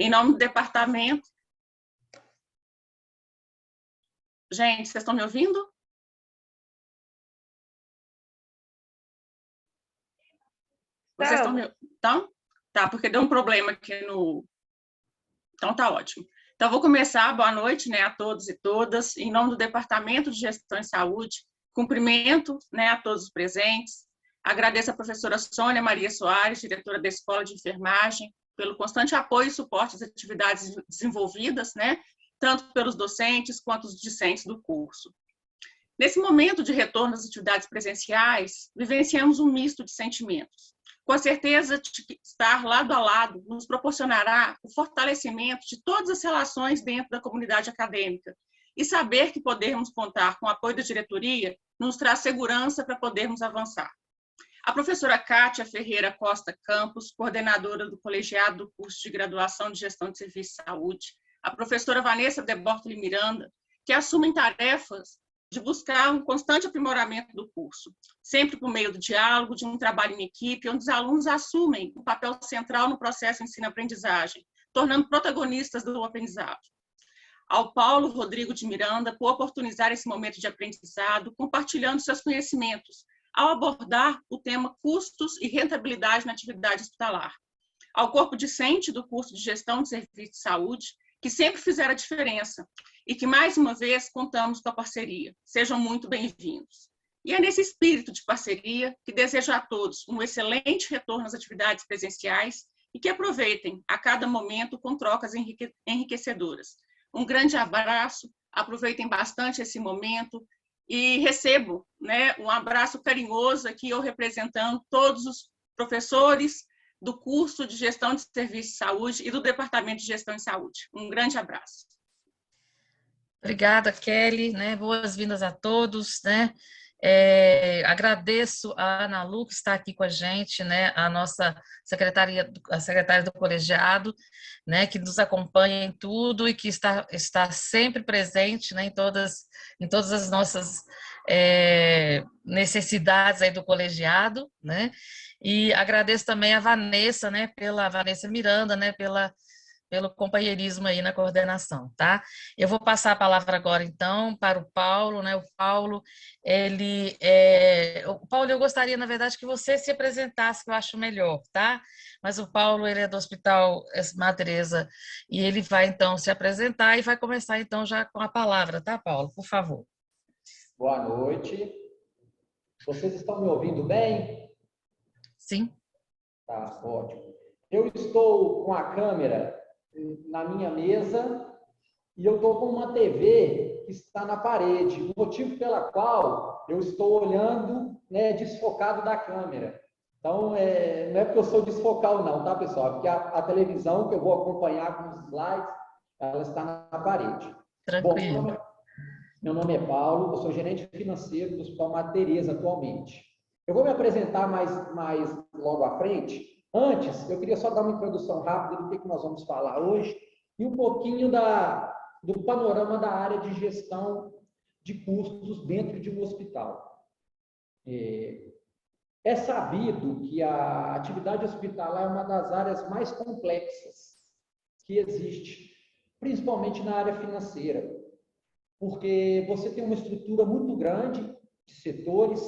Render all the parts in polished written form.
Em nome do departamento... Gente, vocês estão me ouvindo? Vocês estão me... Então? Tá, porque deu um problema aqui no... Então, tá ótimo. Então, vou começar. Boa noite, né, a todos e todas. Em nome do Departamento de Gestão em Saúde, cumprimento, né, a todos os presentes. Agradeço à professora Sônia Maria Soares, diretora da Escola de Enfermagem, pelo constante apoio e suporte às atividades desenvolvidas, né, tanto pelos docentes quanto os discentes do curso. Nesse momento de retorno às atividades presenciais, vivenciamos um misto de sentimentos. Com a certeza de que estar lado a lado nos proporcionará o fortalecimento de todas as relações dentro da comunidade acadêmica e saber que podemos contar com o apoio da diretoria nos traz segurança para podermos avançar. A professora Kátia Ferreira Costa Campos, coordenadora do colegiado do curso de graduação de Gestão de Serviços de Saúde, a professora Vanessa de Bortoli Miranda, que assumem tarefas de buscar um constante aprimoramento do curso, sempre por meio do diálogo, de um trabalho em equipe, onde os alunos assumem um papel central no processo de ensino-aprendizagem, tornando protagonistas do aprendizado. Ao Paulo Rodrigo de Miranda, por oportunizar esse momento de aprendizado, compartilhando seus conhecimentos, ao abordar o tema custos e rentabilidade na atividade hospitalar. Ao corpo discente do curso de Gestão de Serviços de Saúde, que sempre fizeram a diferença e que, mais uma vez, contamos com a parceria. Sejam muito bem-vindos. E é nesse espírito de parceria que desejo a todos um excelente retorno às atividades presenciais e que aproveitem a cada momento com trocas enriquecedoras. Um grande abraço, aproveitem bastante esse momento e recebo, né, um abraço carinhoso aqui, eu representando todos os professores do curso de Gestão de Serviços de Saúde e do Departamento de Gestão em Saúde. Um grande abraço. Obrigada, Kelly, né? Boas-vindas a todos, né? Agradeço a Ana Lu, que está aqui com a gente, né? A nossa a secretária do colegiado, né? Que nos acompanha em tudo e que está sempre presente, né? Em todas as nossas necessidades aí do colegiado, né? E agradeço também a Vanessa, né? Pela Vanessa Miranda, né? Pelo companheirismo aí na coordenação, tá? Eu vou passar a palavra agora, então, para o Paulo, né? O Paulo, Paulo, eu gostaria, na verdade, que você se apresentasse, que eu acho melhor, tá? Mas o Paulo, ele é do Hospital Madre Teresa, e ele vai, então, se apresentar e vai começar, então, já com a palavra, tá, Paulo? Por favor. Boa noite. Vocês estão me ouvindo bem? Sim. Tá, ótimo. Eu estou com a câmera na minha mesa e eu estou com uma TV que está na parede, o motivo pela qual eu estou olhando, né, desfocado da câmera. Então, não é porque eu sou desfocal não, tá, pessoal? É porque a televisão que eu vou acompanhar com os slides, ela está na parede. Tranquilo. Bom, meu nome é Paulo, eu sou gerente financeiro do Hospital Madre Teresa atualmente. Eu vou me apresentar mais logo à frente. Antes, eu queria só dar uma introdução rápida do que nós vamos falar hoje e um pouquinho do panorama da área de gestão de custos dentro de um hospital. É sabido que a atividade hospitalar é uma das áreas mais complexas que existe, principalmente na área financeira, porque você tem uma estrutura muito grande de setores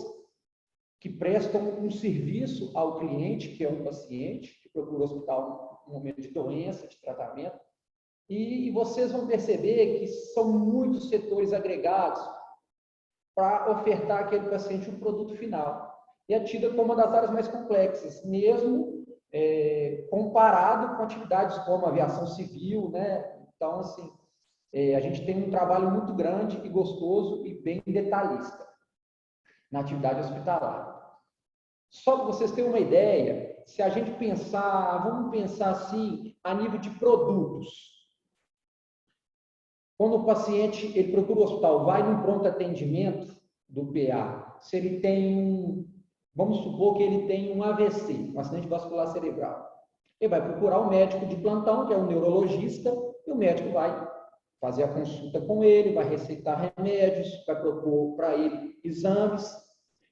que prestam um serviço ao cliente, que é um paciente, que procura o hospital no momento de doença, de tratamento, e vocês vão perceber que são muitos setores agregados para ofertar àquele paciente um produto final. E é tida como uma das áreas mais complexas, mesmo comparado com atividades como aviação civil, né? Então, assim, a gente tem um trabalho muito grande e gostoso e bem detalhista na atividade hospitalar. Só para vocês terem uma ideia, se a gente pensar, vamos pensar assim, a nível de produtos. Quando o paciente ele procura o hospital, vai num pronto atendimento do PA, se ele tem vamos supor que ele tem um AVC, um acidente vascular cerebral. Ele vai procurar o médico de plantão, que é um neurologista, e o médico vai fazer a consulta com ele, vai receitar remédios, vai propor para ele exames.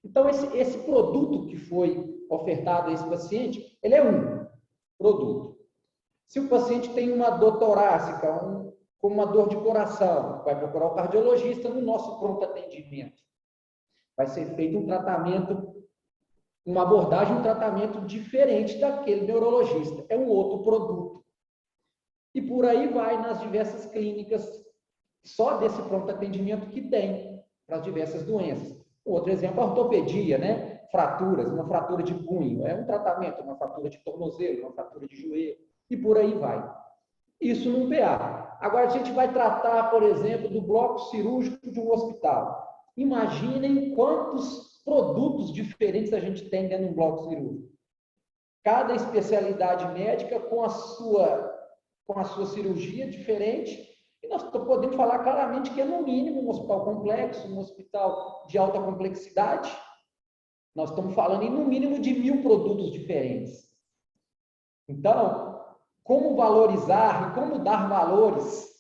Então, esse produto que foi ofertado a esse paciente, ele é um produto. Se o paciente tem uma dor torácica, como uma dor de coração, vai procurar o cardiologista no nosso pronto atendimento. Vai ser feito um tratamento, uma abordagem, um tratamento diferente daquele neurologista. É um outro produto. E por aí vai nas diversas clínicas, só desse pronto atendimento que tem para as diversas doenças. Outro exemplo, a ortopedia, né? Fraturas, uma fratura de punho, é um tratamento, uma fratura de tornozelo, uma fratura de joelho, e por aí vai. Isso num PA. Agora, a gente vai tratar, por exemplo, do bloco cirúrgico de um hospital. Imaginem quantos produtos diferentes a gente tem dentro de um bloco cirúrgico. Cada especialidade médica com a sua cirurgia diferente. E nós podemos falar claramente que é, no mínimo, um hospital complexo, um hospital de alta complexidade. Nós estamos falando em, no mínimo, de 1000 produtos diferentes. Então, como valorizar e como dar valores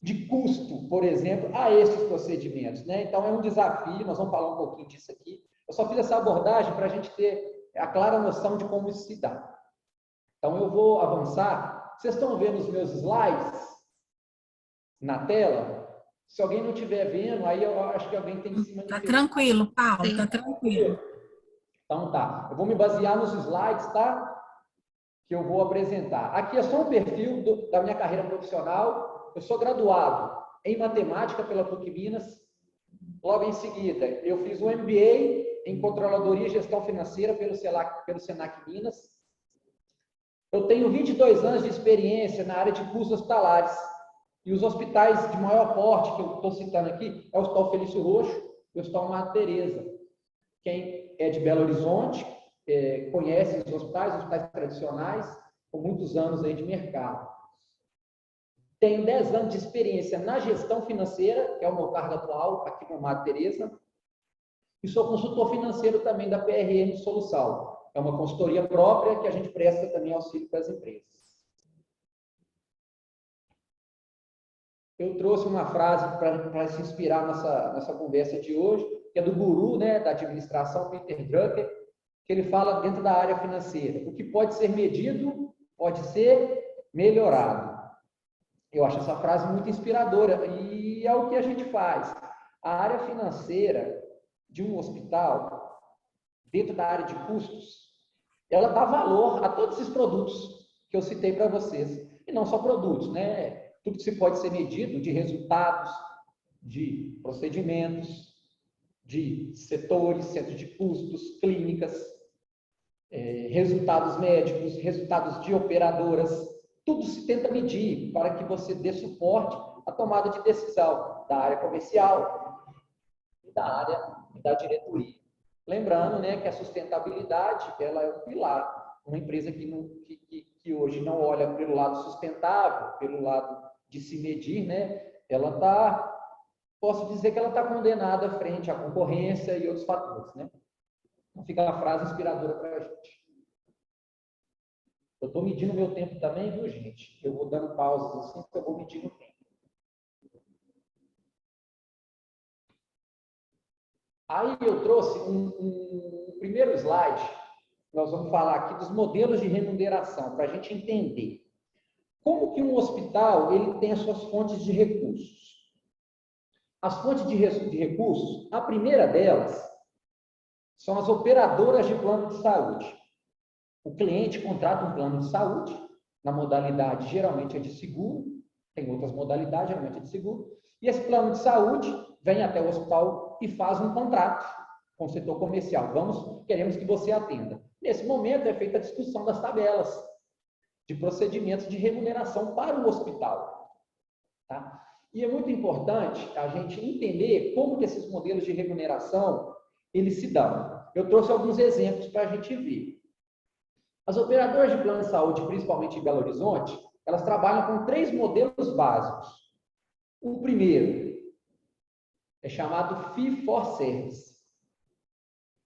de custo, por exemplo, a esses procedimentos, né? Então, é um desafio, nós vamos falar um pouquinho disso aqui. Eu só fiz essa abordagem para a gente ter a clara noção de como isso se dá. Então, eu vou avançar. Vocês estão vendo os meus slides na tela? Se alguém não estiver vendo, aí eu acho que alguém tem que se manifestar. Tá tranquilo, Paulo, tá tranquilo. Então tá, eu vou me basear nos slides, tá? Que eu vou apresentar. Aqui é só um perfil da minha carreira profissional. Eu sou graduado em matemática pela PUC Minas. Logo em seguida, eu fiz um MBA em controladoria e gestão financeira pelo Senac Minas. Eu tenho 22 anos de experiência na área de custos hospitalares. E os hospitais de maior porte que eu estou citando aqui é o Hospital Felício Roxo e o Hospital Madre Teresa. Quem é de Belo Horizonte conhece os hospitais tradicionais, com muitos anos aí de mercado. Tenho 10 anos de experiência na gestão financeira, que é o meu cargo atual aqui no Madre Teresa, e sou consultor financeiro também da PRM Solução. É uma consultoria própria que a gente presta também auxílio para as empresas. Eu trouxe uma frase para se inspirar nessa conversa de hoje, que é do guru, né, da administração, Peter Drucker, que ele fala dentro da área financeira. O que pode ser medido pode ser melhorado. Eu acho essa frase muito inspiradora e é o que a gente faz. A área financeira de um hospital, dentro da área de custos, ela dá valor a todos esses produtos que eu citei para vocês. E não só produtos, né? Tudo que se pode ser medido de resultados, de procedimentos, de setores, centros de custos, clínicas, resultados médicos, resultados de operadoras, tudo se tenta medir para que você dê suporte à tomada de decisão da área comercial e da área da diretoria. Lembrando, né, que a sustentabilidade ela é um pilar. Uma empresa que hoje não olha pelo lado sustentável, pelo lado de se medir, né, posso dizer que ela está condenada frente à concorrência e outros fatores, né? Então fica a frase inspiradora para a gente. Eu estou medindo meu tempo também, viu, gente? Eu vou dando pausas assim, porque eu vou medindo o tempo. Aí eu trouxe um primeiro slide. Nós vamos falar aqui dos modelos de remuneração, para a gente entender como que um hospital ele tem as suas fontes de recursos. As fontes de recursos, a primeira delas são as operadoras de plano de saúde. O cliente contrata um plano de saúde, na modalidade geralmente é de seguro, tem outras modalidades, geralmente é de seguro, e esse plano de saúde vem até o hospital e faz um contrato com o setor comercial. Queremos que você atenda. Nesse momento é feita a discussão das tabelas de procedimentos de remuneração para o hospital. Tá? E é muito importante a gente entender como que esses modelos de remuneração eles se dão. Eu trouxe alguns exemplos para a gente ver. As operadoras de plano de saúde, principalmente em Belo Horizonte, elas trabalham com 3 modelos básicos. O primeiro é chamado Fee for Service.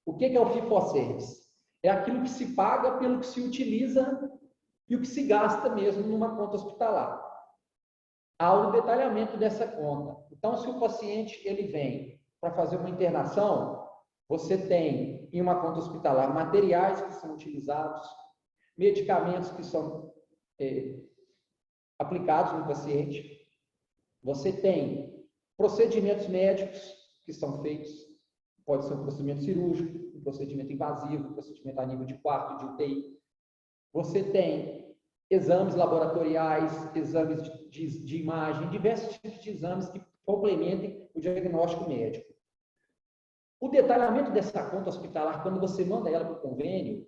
O que é o Fee for Service? É aquilo que se paga pelo que se utiliza e o que se gasta mesmo numa conta hospitalar. Há o detalhamento dessa conta. Então, se o paciente ele vem para fazer uma internação, você tem em uma conta hospitalar materiais que são utilizados, medicamentos que são aplicados no paciente. Você tem procedimentos médicos que são feitos, pode ser um procedimento cirúrgico, um procedimento invasivo, um procedimento a nível de quarto, de UTI. Você tem exames laboratoriais, exames de imagem, diversos tipos de exames que complementem o diagnóstico médico. O detalhamento dessa conta hospitalar, quando você manda ela para o convênio,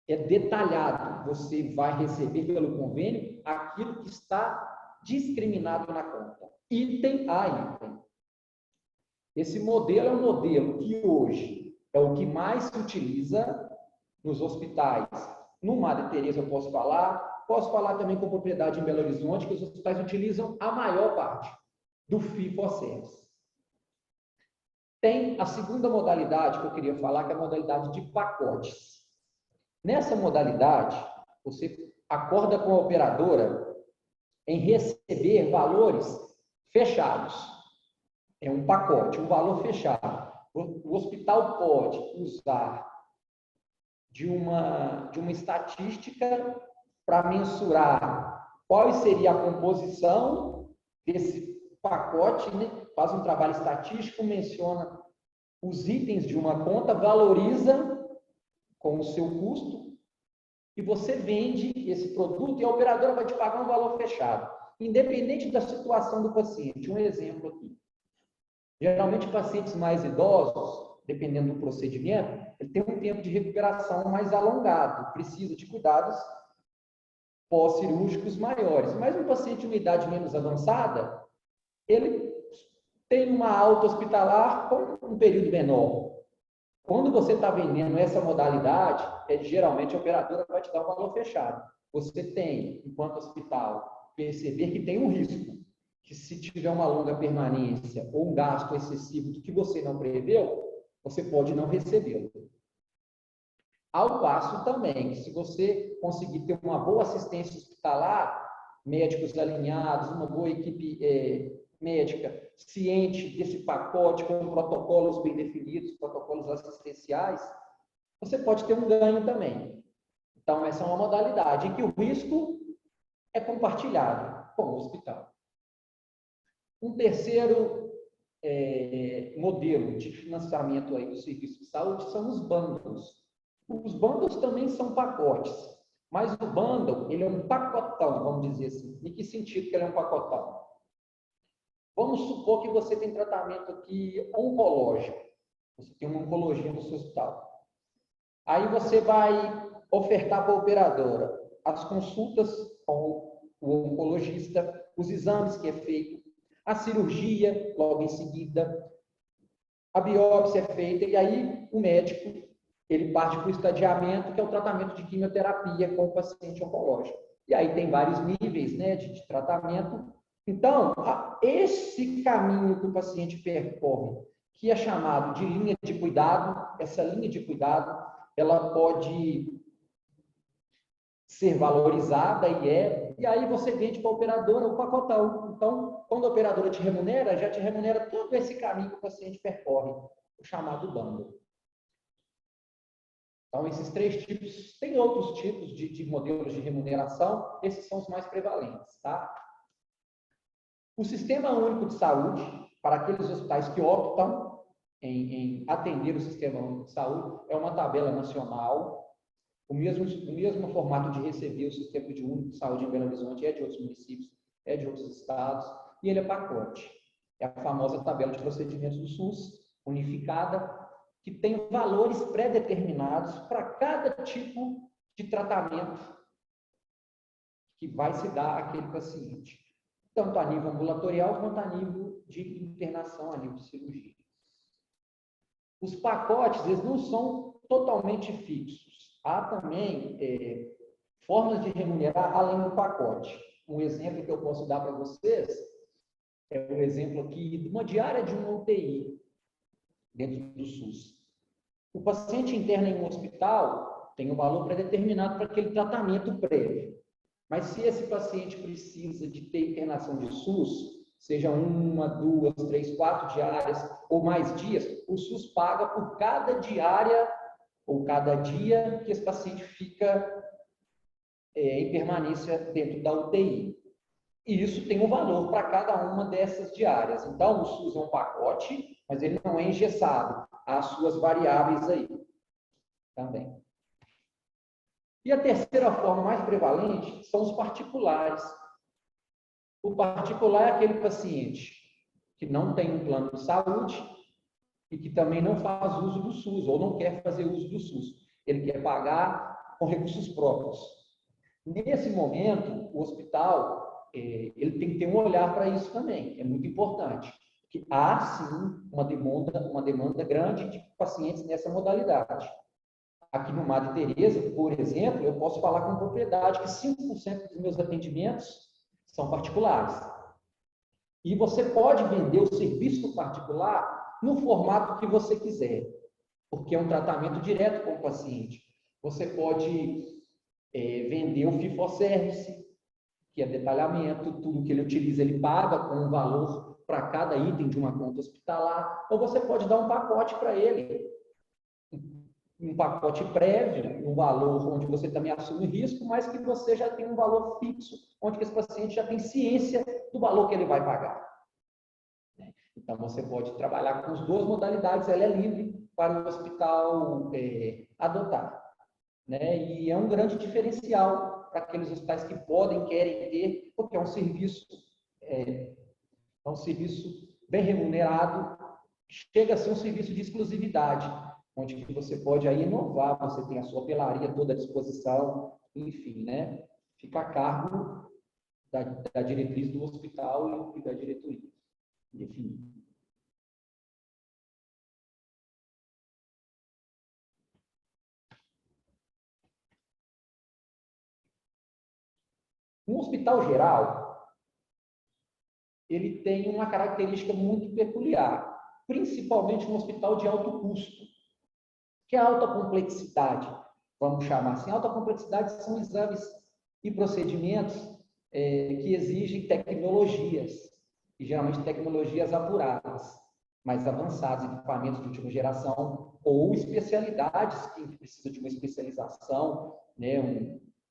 é detalhado. Você vai receber pelo convênio aquilo que está discriminado na conta, item a item. Esse modelo é um modelo que hoje é o que mais se utiliza nos hospitais. No Madre Teresa eu posso falar também com propriedade em Belo Horizonte, que os hospitais utilizam a maior parte do fee-for-service. Tem a segunda modalidade que eu queria falar, que é a modalidade de pacotes. Nessa modalidade, você acorda com a operadora em receber valores fechados. É um pacote, um valor fechado. O hospital pode usar de uma estatística para mensurar qual seria a composição desse pacote, né? Faz um trabalho estatístico, menciona os itens de uma conta, valoriza com o seu custo e você vende esse produto e a operadora vai te pagar um valor fechado, independente da situação do paciente. Um exemplo aqui. Geralmente, pacientes mais idosos, dependendo do procedimento, ele tem um tempo de recuperação mais alongado, precisa de cuidados pós-cirúrgicos maiores. Mas um paciente de uma idade menos avançada, ele tem uma alta hospitalar com um período menor. Quando você está vendendo essa modalidade, geralmente a operadora vai te dar um valor fechado. Você tem, enquanto hospital, perceber que tem um risco, que se tiver uma longa permanência ou um gasto excessivo do que você não preveu, você pode não recebê-lo. Ao passo também, que se você conseguir ter uma boa assistência hospitalar, médicos alinhados, uma boa equipe médica ciente desse pacote, com protocolos bem definidos, protocolos assistenciais, você pode ter um ganho também. Então, essa é uma modalidade em que o risco é compartilhado com o hospital. Um terceiro modelo de financiamento aí do serviço de saúde são os bundles. Os bundles também são pacotes, mas o bundle, ele é um pacotão, vamos dizer assim. Em que sentido que ele é um pacotão? Vamos supor que você tem tratamento aqui oncológico. Você tem uma oncologia no seu hospital. Aí você vai ofertar para a operadora as consultas com o oncologista, os exames que é feito, a cirurgia logo em seguida, a biópsia é feita e aí o médico ele parte para o estadiamento, que é o tratamento de quimioterapia com o paciente oncológico. E aí tem vários níveis, né, de tratamento. Então, esse caminho que o paciente percorre, que é chamado de linha de cuidado, essa linha de cuidado, ela pode ser valorizada e aí você vende para a operadora o pacotão. Então, quando a operadora te remunera, já te remunera todo esse caminho que o paciente percorre, o chamado bundle. Então, esses três tipos, tem outros tipos de modelos de remuneração, esses são os mais prevalentes, tá? O Sistema Único de Saúde, para aqueles hospitais que optam em atender o Sistema Único de Saúde, é uma tabela nacional, o mesmo formato de receber o Sistema Único de Saúde em Belo Horizonte é de outros municípios, é de outros estados, e ele é pacote. É a famosa tabela de procedimentos do SUS, unificada, que tem valores pré-determinados para cada tipo de tratamento que vai se dar àquele paciente, tanto a nível ambulatorial quanto a nível de internação, a nível de cirurgia. Os pacotes, eles não são totalmente fixos. Há também formas de remunerar além do pacote. Um exemplo que eu posso dar para vocês é um exemplo aqui de uma diária de uma UTI dentro do SUS. O paciente interna em um hospital tem um valor pré-determinado para aquele tratamento prévio. Mas se esse paciente precisa de ter internação de SUS, seja 1, 2, 3, 4 diárias ou mais dias, o SUS paga por cada diária ou cada dia que esse paciente fica em permanência dentro da UTI. E isso tem um valor para cada uma dessas diárias. Então, o SUS é um pacote, mas ele não é engessado. Há as suas variáveis aí também. E a terceira forma mais prevalente são os particulares. O particular é aquele paciente que não tem um plano de saúde e que também não faz uso do SUS, ou não quer fazer uso do SUS. Ele quer pagar com recursos próprios. Nesse momento, o hospital ele tem que ter um olhar para isso também, é muito importante. Que há, sim, uma demanda grande de pacientes nessa modalidade. Aqui no Madre Teresa, por exemplo, eu posso falar com propriedade que 5% dos meus atendimentos são particulares. E você pode vender o serviço particular no formato que você quiser, porque é um tratamento direto com o paciente. Você pode vender o fee for service, que é detalhamento, tudo que ele utiliza ele paga com um valor para cada item de uma conta hospitalar, ou você pode dar um pacote para ele, um pacote prévio, um valor onde você também assume risco, mas que você já tem um valor fixo, onde esse paciente já tem ciência do valor que ele vai pagar. Então, você pode trabalhar com as duas modalidades, ela é livre para o hospital adotar. Né? E é um grande diferencial para aqueles hospitais que podem, querem ter, porque é um serviço bem remunerado, chega a ser um serviço de exclusividade, onde você pode aí inovar, você tem a sua hotelaria toda à disposição, enfim, né? Fica a cargo da diretriz do hospital e da diretoria. Definir. Um hospital geral, ele tem uma característica muito peculiar, principalmente um hospital de alto custo, que é a alta complexidade, vamos chamar assim. Alta complexidade são exames e procedimentos que exigem tecnologias, e geralmente tecnologias apuradas, mais avançadas, equipamentos de última geração, ou especialidades que precisam de uma especialização, né,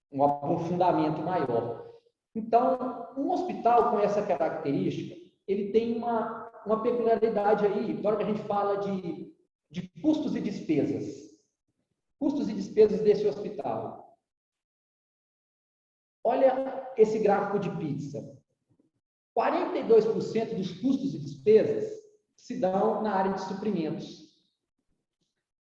um aprofundamento maior. Então, um hospital com essa característica, ele tem uma peculiaridade aí, agora que a gente fala de custos e despesas. Custos e despesas desse hospital. Olha esse gráfico de pizza. 42% dos custos e despesas se dão na área de suprimentos.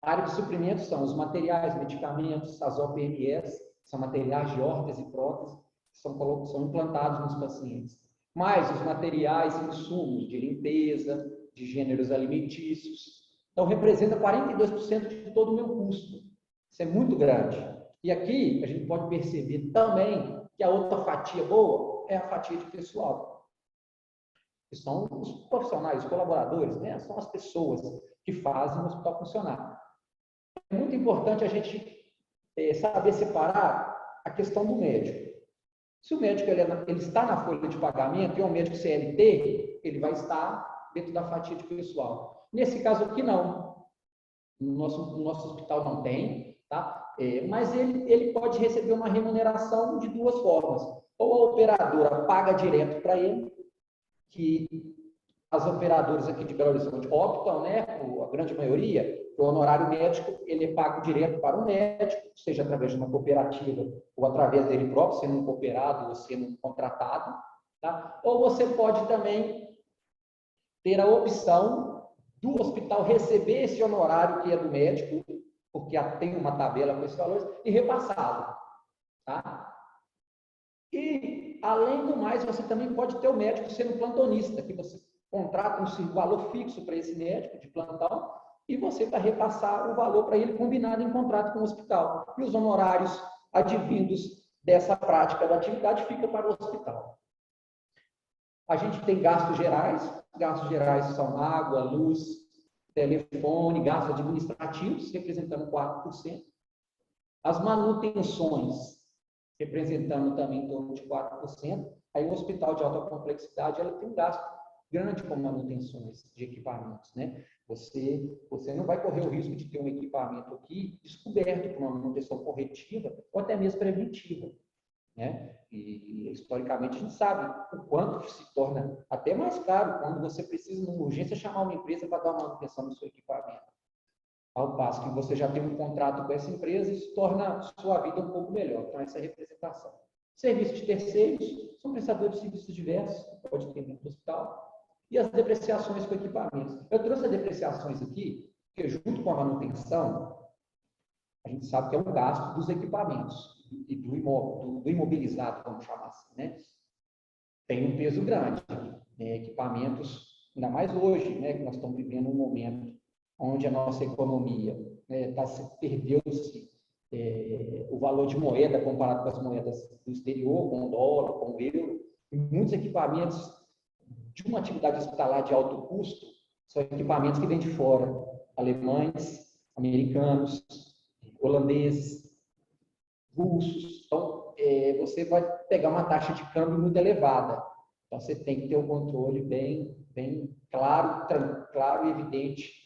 A área de suprimentos são os materiais, medicamentos, as OPMS, são materiais de órtese e prótese, são implantados nos pacientes. Mais os materiais e insumos de limpeza, de gêneros alimentícios. Então, representa 42% de todo o meu custo. Isso é muito grande. E aqui, a gente pode perceber também que a outra fatia boa é a fatia de pessoal. Que são os profissionais, os colaboradores, né? São as pessoas que fazem o hospital funcionar. É muito importante a gente saber separar a questão do médico. Se o médico ele está na folha de pagamento e é um médico CLT, ele vai estar dentro da fatia de pessoal. Nesse caso aqui, não. No nosso hospital não tem, tá? Mas ele pode receber uma remuneração de duas formas. Ou a operadora paga direto para ele, que as operadoras aqui de Belo Horizonte optam, né, a grande maioria, o honorário médico, ele é pago direto para o médico, seja através de uma cooperativa ou através dele próprio, sendo um cooperado ou sendo um contratado, tá? Ou você pode também ter a opção do hospital receber esse honorário que é do médico, porque tem uma tabela com esses valores, e repassá-lo, tá? E, além do mais, você também pode ter o médico sendo plantonista, que você contrata um valor fixo para esse médico de plantão, e você vai repassar o valor para ele combinado em contrato com o hospital. E os honorários advindos dessa prática da atividade ficam para o hospital. A gente tem gastos gerais são água, luz, telefone, gastos administrativos, representando 4%. As manutenções, representando também em torno de 4%. Aí o hospital de alta complexidade ela tem um gasto grande com manutenções de equipamentos, né? Você não vai correr o risco de ter um equipamento aqui descoberto por uma manutenção corretiva ou até mesmo preventiva. né? E historicamente a gente sabe o quanto se torna até mais caro quando você precisa, numa urgência, chamar uma empresa para dar manutenção no seu equipamento. Ao passo que você já tem um contrato com essa empresa, isso torna a sua vida um pouco melhor. Então, essa é a representação. Serviços de terceiros são prestadores de serviços diversos, pode ter dentro do hospital, e as depreciações com equipamentos. Eu trouxe as depreciações aqui, porque junto com a manutenção, a gente sabe que é um gasto dos equipamentos e do imobilizado, vamos chamar assim, né? Tem um peso grande, né? Equipamentos, ainda mais hoje, né? Que nós estamos vivendo um momento onde a nossa economia, né, perdeu-se o valor de moeda comparado com as moedas do exterior, com o dólar, com o euro, e muitos equipamentos de uma atividade hospitalar de alto custo são equipamentos que vêm de fora, alemães, americanos, holandeses, russos. Então, você vai pegar uma taxa de câmbio muito elevada. Então, você tem que ter um controle bem claro e evidente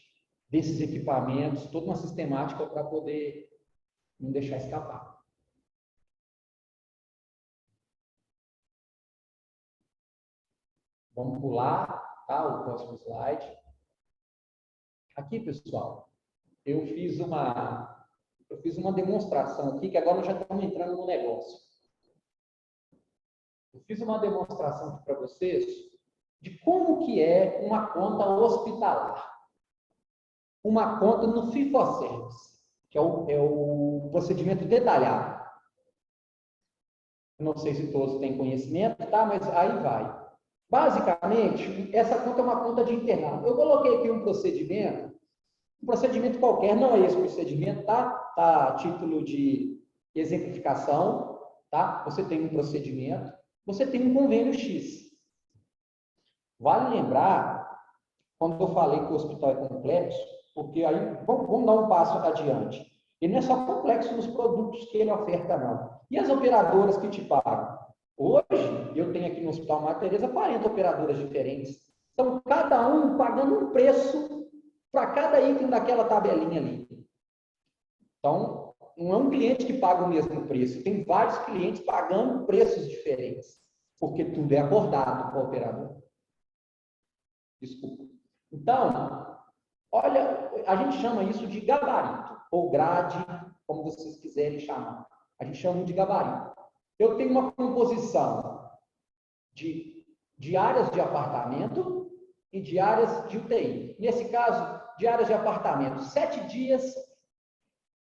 desses equipamentos, toda uma sistemática para poder não deixar escapar. Vamos pular, tá? O próximo slide. Aqui, pessoal, eu fiz uma demonstração aqui, que agora nós já estamos entrando no negócio. Eu fiz uma demonstração aqui para vocês de como que é uma conta hospitalar. Uma conta no fee-for-service, que é o procedimento detalhado. Não sei se todos têm conhecimento, tá? Mas aí vai. Basicamente, essa conta é uma conta de internato. Eu coloquei aqui um procedimento qualquer, não é esse procedimento, tá? Tá a título de exemplificação, tá? Você tem um procedimento, você tem um convênio X. Vale lembrar, quando eu falei que o hospital é complexo, porque aí, vamos dar um passo adiante. Ele não é só complexo nos produtos que ele oferta, não. E as operadoras que te pagam? Hoje, eu tenho aqui no Hospital Mater Teresa 40 operadoras diferentes. Então, cada um pagando um preço para cada item daquela tabelinha ali. Então, não é um cliente que paga o mesmo preço. Tem vários clientes pagando preços diferentes. Porque tudo é acordado com o operador. Desculpa. Então, olha, a gente chama isso de gabarito, ou grade, como vocês quiserem chamar. A gente chama de gabarito. Eu tenho uma composição de áreas de apartamento e de áreas de UTI. Nesse caso, de áreas de apartamento, 7 dias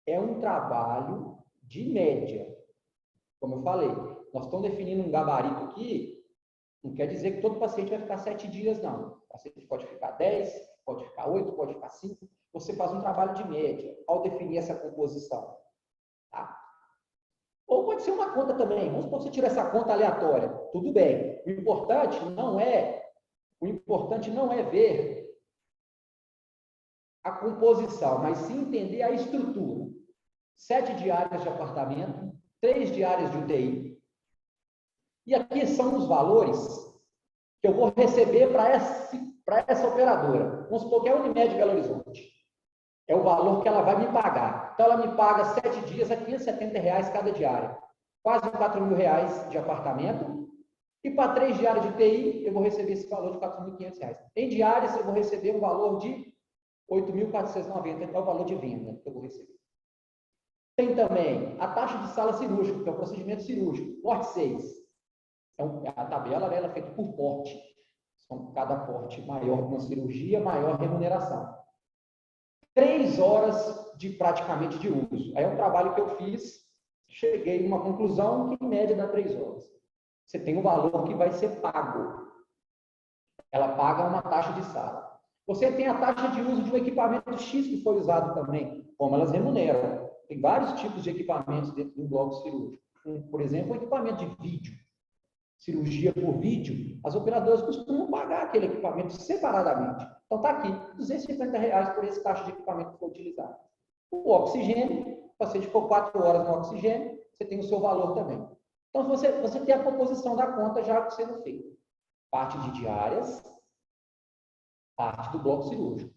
é um trabalho de média. Como eu falei, nós estamos definindo um gabarito aqui, não quer dizer que todo paciente vai ficar 7 dias, não. O paciente pode ficar 10, pode ficar 8, pode ficar 5. Você faz um trabalho de média ao definir essa composição. Tá? Ou pode ser uma conta também. Vamos supor que você tira essa conta aleatória. Tudo bem. O importante não é ver a composição, mas sim entender a estrutura. 7 diárias de apartamento, 3 diárias de UTI. E aqui são os valores que eu vou receber para essa operadora. Vamos supor que é a Unimed Belo Horizonte. É o valor que ela vai me pagar. Então, ela me paga 7 dias a R$570 cada diária. Quase R$4.000 de apartamento. E para 3 diárias de TI, eu vou receber esse valor de R$4.500. Em diárias, eu vou receber um valor de R$8.490, que é o valor de venda que eu vou receber. Tem também a taxa de sala cirúrgica, que é o procedimento cirúrgico, porte 6. Então, a tabela ela é feita por porte. Então, cada porte maior de uma cirurgia, maior remuneração. 3 horas praticamente de uso. Aí é um trabalho que eu fiz, cheguei a uma conclusão que em média dá 3 horas. Você tem um valor que vai ser pago. Ela paga uma taxa de sala. Você tem a taxa de uso de um equipamento X que foi usado também, como elas remuneram. Tem vários tipos de equipamentos dentro do bloco cirúrgico. Por exemplo, o equipamento de vídeo. Cirurgia por vídeo, as operadoras costumam pagar aquele equipamento separadamente. Então, está aqui, R$250 por esse taxa de equipamento que foi utilizado. O oxigênio, o paciente ficou 4 horas no oxigênio, você tem o seu valor também. Então, você tem a composição da conta já sendo feita. Parte de diárias, parte do bloco cirúrgico.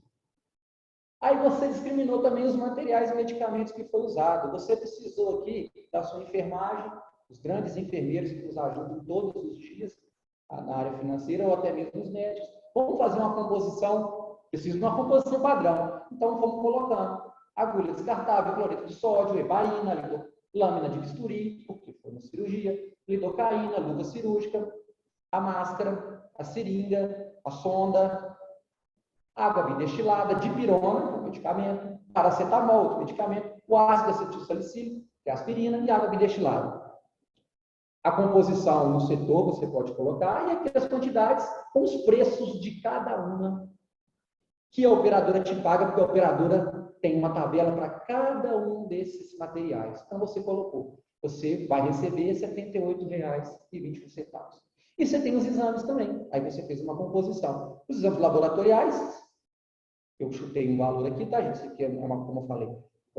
Aí você discriminou também os materiais e medicamentos que foi usado. Você precisou aqui da sua enfermagem, os grandes enfermeiros que nos ajudam todos os dias na área financeira, ou até mesmo os médicos. Vamos fazer uma composição, preciso de uma composição padrão. Então, vamos colocando agulha descartável, cloreto de sódio, heparina, lâmina de bisturi, porque foi uma cirurgia, lidocaína, luva cirúrgica, a máscara, a seringa, a sonda, água bidestilada, dipirona, que é um medicamento, paracetamol, outro medicamento, o ácido acetilsalicílico, que é aspirina, e água bidestilada. A composição no setor você pode colocar, e aqui as quantidades com os preços de cada uma que a operadora te paga, porque a operadora tem uma tabela para cada um desses materiais. Então, você colocou, você vai receber R$ 78,21. E você tem os exames também. Aí você fez uma composição. Os exames laboratoriais, eu chutei um valor aqui, tá, gente? Isso aqui é uma, como eu falei,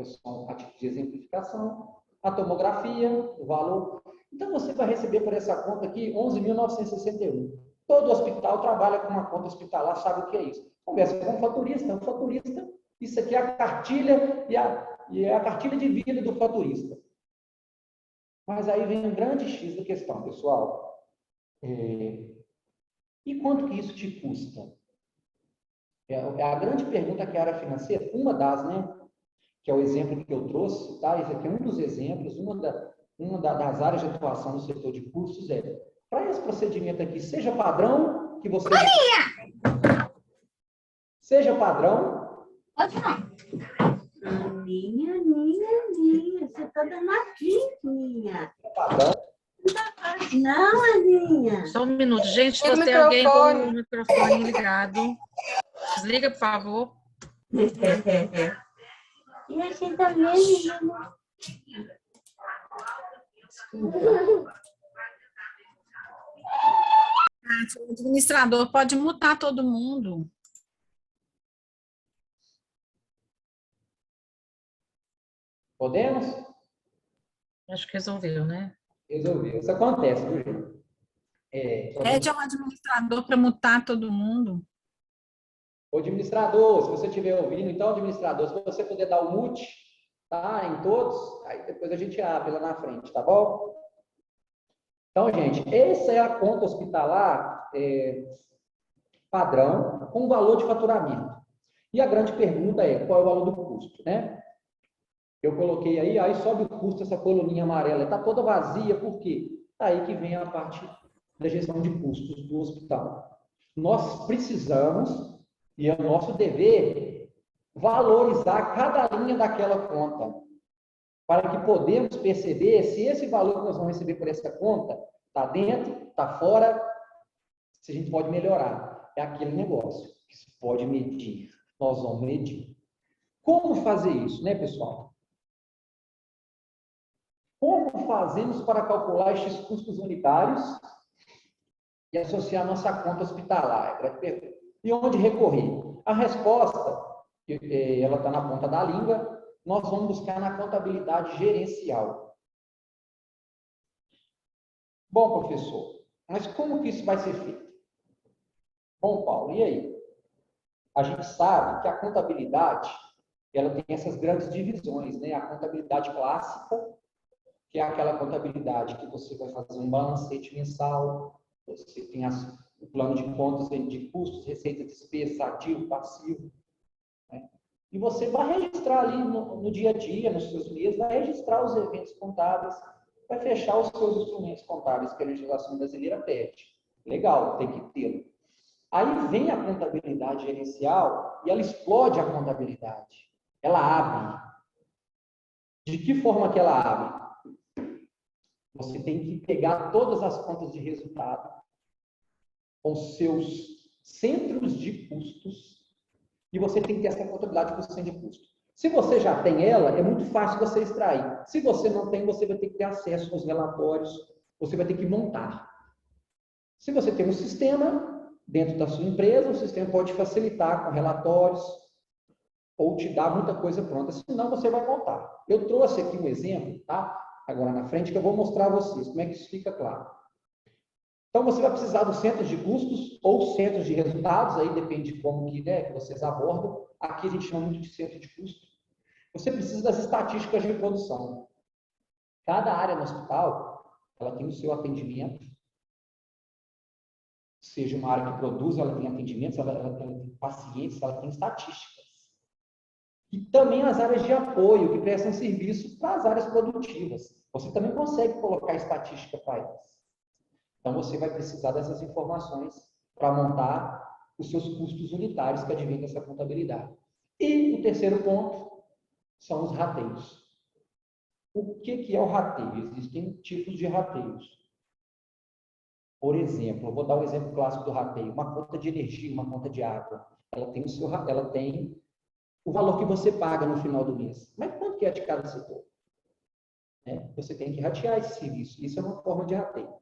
são a título de exemplificação. A tomografia, o valor. Então, você vai receber por essa conta aqui 11.961. Todo hospital trabalha com uma conta hospitalar, sabe o que é isso. Conversa com o faturista. O faturista, isso aqui é a cartilha e é a cartilha de vida do faturista. Mas aí vem um grande X da questão, pessoal. E quanto que isso te custa? É a grande pergunta que a área financeira, uma das, né? Que é o exemplo que eu trouxe, tá? Esse aqui é um dos exemplos, uma das áreas de atuação no setor de custos para esse procedimento aqui, seja padrão, que você... Seja padrão... Aninha, você tá dando minha. Padrão. Não, Aninha. Só um minuto. Gente, se você tem alguém com o microfone ligado, desliga, por favor. E a gente também... O administrador pode mutar todo mundo. Podemos? Acho que resolveu, né? Resolveu. Isso acontece, viu, gente? Pede ao administrador para mutar todo mundo. O administrador, se você estiver ouvindo, então, administrador, se você puder dar o mute, tá, em todos, aí depois a gente abre lá na frente, tá bom? Então, gente, essa é a conta hospitalar padrão com valor de faturamento. E a grande pergunta é, qual é o valor do custo, né? Eu coloquei aí sobe o custo, essa coluninha amarela, está toda vazia, por quê? Aí que vem a parte da gestão de custos do hospital. Nós precisamos, e é o nosso dever, valorizar cada linha daquela conta, para que podemos perceber se esse valor que nós vamos receber por essa conta está dentro, está fora, se a gente pode melhorar. É aquele negócio que se pode medir. Nós vamos medir. Como fazer isso, né, pessoal? Como fazemos para calcular estes custos unitários e associar nossa conta hospitalar? E onde recorrer? A resposta, ela está na ponta da língua, nós vamos buscar na contabilidade gerencial. Bom, professor, mas como que isso vai ser feito? Bom, Paulo, e aí? A gente sabe que a contabilidade, ela tem essas grandes divisões, né? A contabilidade clássica, que é aquela contabilidade que você vai fazer um balancete mensal, você tem o plano de contas de custos, receita, despesa, ativo, passivo, né? E você vai registrar ali no dia a dia, nos seus meses, vai registrar os eventos contábeis, vai fechar os seus instrumentos contábeis que a legislação brasileira pede. Legal, tem que tê-lo. Aí vem a contabilidade gerencial e ela explode a contabilidade. Ela abre. De que forma que ela abre? Você tem que pegar todas as contas de resultado com seus centros de custos e você tem que ter essa contabilidade por centro de custo. Se você já tem ela, é muito fácil você extrair. Se você não tem, você vai ter que ter acesso aos relatórios, você vai ter que montar. Se você tem um sistema dentro da sua empresa, o sistema pode facilitar com relatórios ou te dar muita coisa pronta, senão você vai montar. Eu trouxe aqui um exemplo, tá? Agora na frente, que eu vou mostrar a vocês como é que isso fica claro. Então, você vai precisar dos centros de custos ou centros de resultados, aí depende de como que vocês abordam. Aqui a gente chama muito de centro de custo. Você precisa das estatísticas de produção. Cada área no hospital ela tem o seu atendimento, seja uma área que produz, ela tem atendimentos, ela tem pacientes, ela tem estatísticas. E também as áreas de apoio, que prestam serviço para as áreas produtivas. Você também consegue colocar estatística para elas. Então, você vai precisar dessas informações para montar os seus custos unitários que advêm dessa contabilidade. E o terceiro ponto são os rateios. O que é o rateio? Existem tipos de rateios. Por exemplo, eu vou dar um exemplo clássico do rateio. Uma conta de energia, uma conta de água. Ela tem o valor que você paga no final do mês. Mas quanto que é de cada setor? Você tem que ratear esse serviço. Isso é uma forma de rateio.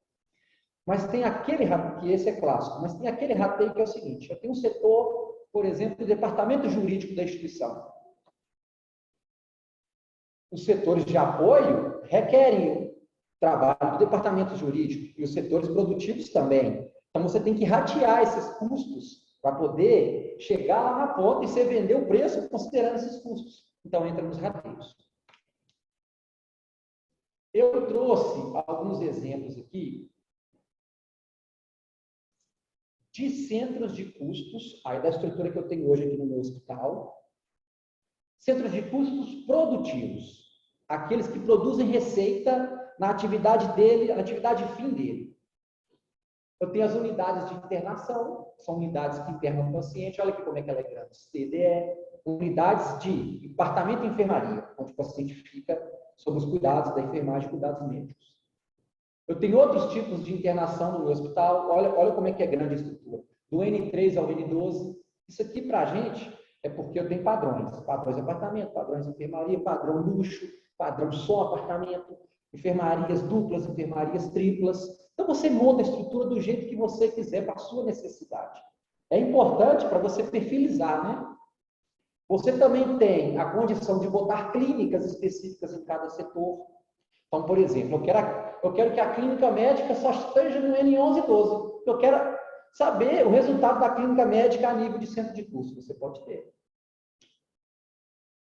Mas tem aquele rateio, que esse é clássico, mas tem aquele rateio que é o seguinte: eu tenho um setor, por exemplo, do departamento jurídico da instituição. Os setores de apoio requerem trabalho do departamento jurídico e os setores produtivos também. Então, você tem que ratear esses custos para poder chegar lá na ponta e você vender o preço considerando esses custos. Então, entra nos rateios. Eu trouxe alguns exemplos aqui de centros de custos, aí da estrutura que eu tenho hoje aqui no meu hospital, centros de custos produtivos, aqueles que produzem receita na atividade dele, na atividade fim dele. Eu tenho as unidades de internação, são unidades que internam o paciente, olha aqui como é que ela é grande, CDE, unidades de departamento de enfermaria, onde o paciente fica sob os cuidados da enfermagem, cuidados médicos. Eu tenho outros tipos de internação no meu hospital. Olha como é que é grande a estrutura. Do N3 ao N12. Isso aqui, para a gente, é porque eu tenho padrões. Padrões de apartamento, padrões de enfermaria, padrão luxo, padrão só apartamento, enfermarias duplas, enfermarias triplas. Então, você monta a estrutura do jeito que você quiser para a sua necessidade. É importante para você perfilizar, né? Você também tem a condição de botar clínicas específicas em cada setor. Então, por exemplo, eu quero que a clínica médica só esteja no N11 e 12. Eu quero saber o resultado da clínica médica a nível de centro de custo. Você pode ter.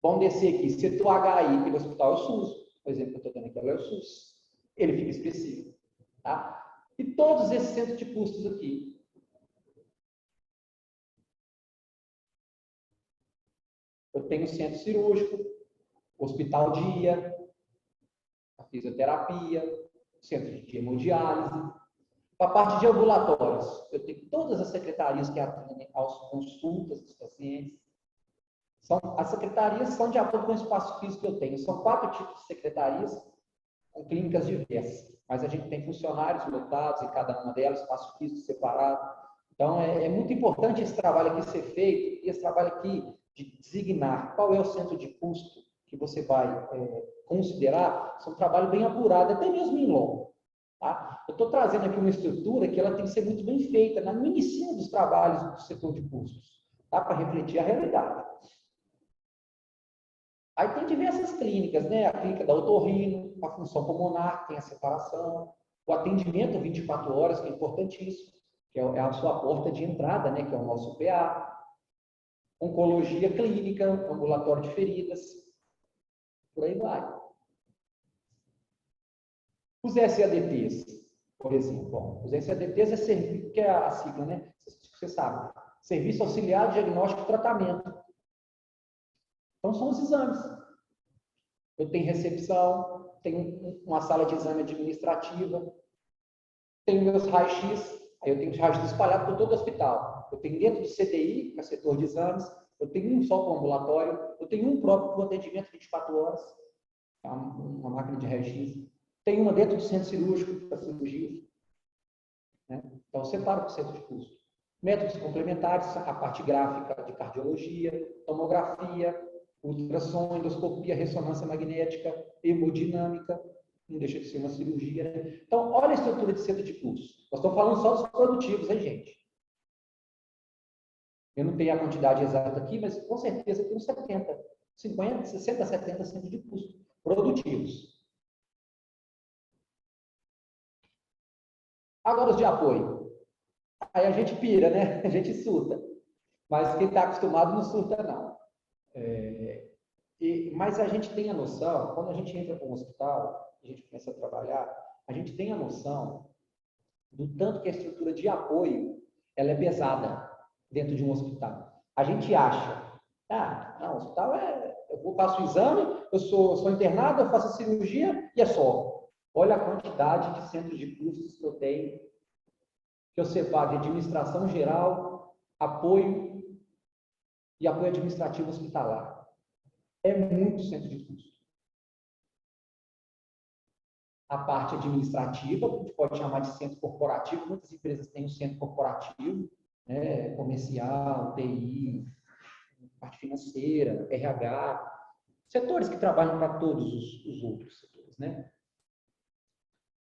Vamos descer aqui. Setor HI, que no hospital é o SUS. Por exemplo, que eu estou dando aqui, é o SUS. Ele fica específico. Tá? E todos esses centros de custos aqui. Eu tenho centro cirúrgico, hospital dia, a fisioterapia, centro de hemodiálise. Para a parte de ambulatórios, eu tenho todas as secretarias que atendem às consultas dos pacientes. As secretarias são de acordo com o espaço físico que eu tenho. São 4 tipos de secretarias com clínicas diversas. Mas a gente tem funcionários lotados em cada uma delas, espaço físico separado. Então, é muito importante esse trabalho aqui ser feito, e esse trabalho aqui de designar qual é o centro de custo que você vai considerar, é um trabalho bem apurado, até mesmo em longo. Tá? Eu estou trazendo aqui uma estrutura que ela tem que ser muito bem feita no início dos trabalhos do setor de custos, tá? Para refletir a realidade. Aí tem diversas clínicas, né? A clínica da otorrino, a função pulmonar, que tem a separação, o atendimento 24 horas, que é importantíssimo, que é a sua porta de entrada, né? Que é o nosso PA. Oncologia clínica, ambulatório de feridas, por aí vai. Os SADTs, por exemplo. Bom, os SADTs é serviço, que é a sigla, né? Você sabe. Serviço Auxiliar de Diagnóstico e Tratamento. Então, são os exames. Eu tenho recepção, tenho uma sala de exame administrativa, tenho meus raios-x, aí eu tenho os raios-x espalhados por todo o hospital. Eu tenho dentro do CTI, que é o setor de exames, eu tenho um só para o ambulatório, eu tenho um próprio para o atendimento 24 horas, uma máquina de raio-x. Tem uma dentro do centro cirúrgico para cirurgia. Né? Então, eu separo para o centro de custo. Métodos complementares, a parte gráfica de cardiologia, tomografia, ultrassom, endoscopia, ressonância magnética, hemodinâmica, não deixa de ser uma cirurgia. Né? Então, olha a estrutura de centro de custos. Nós estamos falando só dos produtivos, hein, gente? Eu não tenho a quantidade exata aqui, mas com certeza tem uns 70, 50, 60, 70 centros de custo produtivos. Agora os de apoio. Aí a gente pira, né? A gente surta. Mas quem está acostumado não surta, não. Mas a gente tem a noção, quando a gente entra para um hospital, a gente começa a trabalhar, a gente tem a noção do tanto que a estrutura de apoio ela é pesada dentro de um hospital. A gente acha, não, o hospital eu faço o exame, eu sou internado, eu faço a cirurgia e é só. Olha a quantidade de centros de custos que eu tenho, que eu separo de administração geral, apoio e apoio administrativo hospitalar. É muito centro de custo. A parte administrativa, a gente pode chamar de centro corporativo, muitas empresas têm um centro corporativo, né, comercial, TI, parte financeira, RH, setores que trabalham para todos os outros setores, né?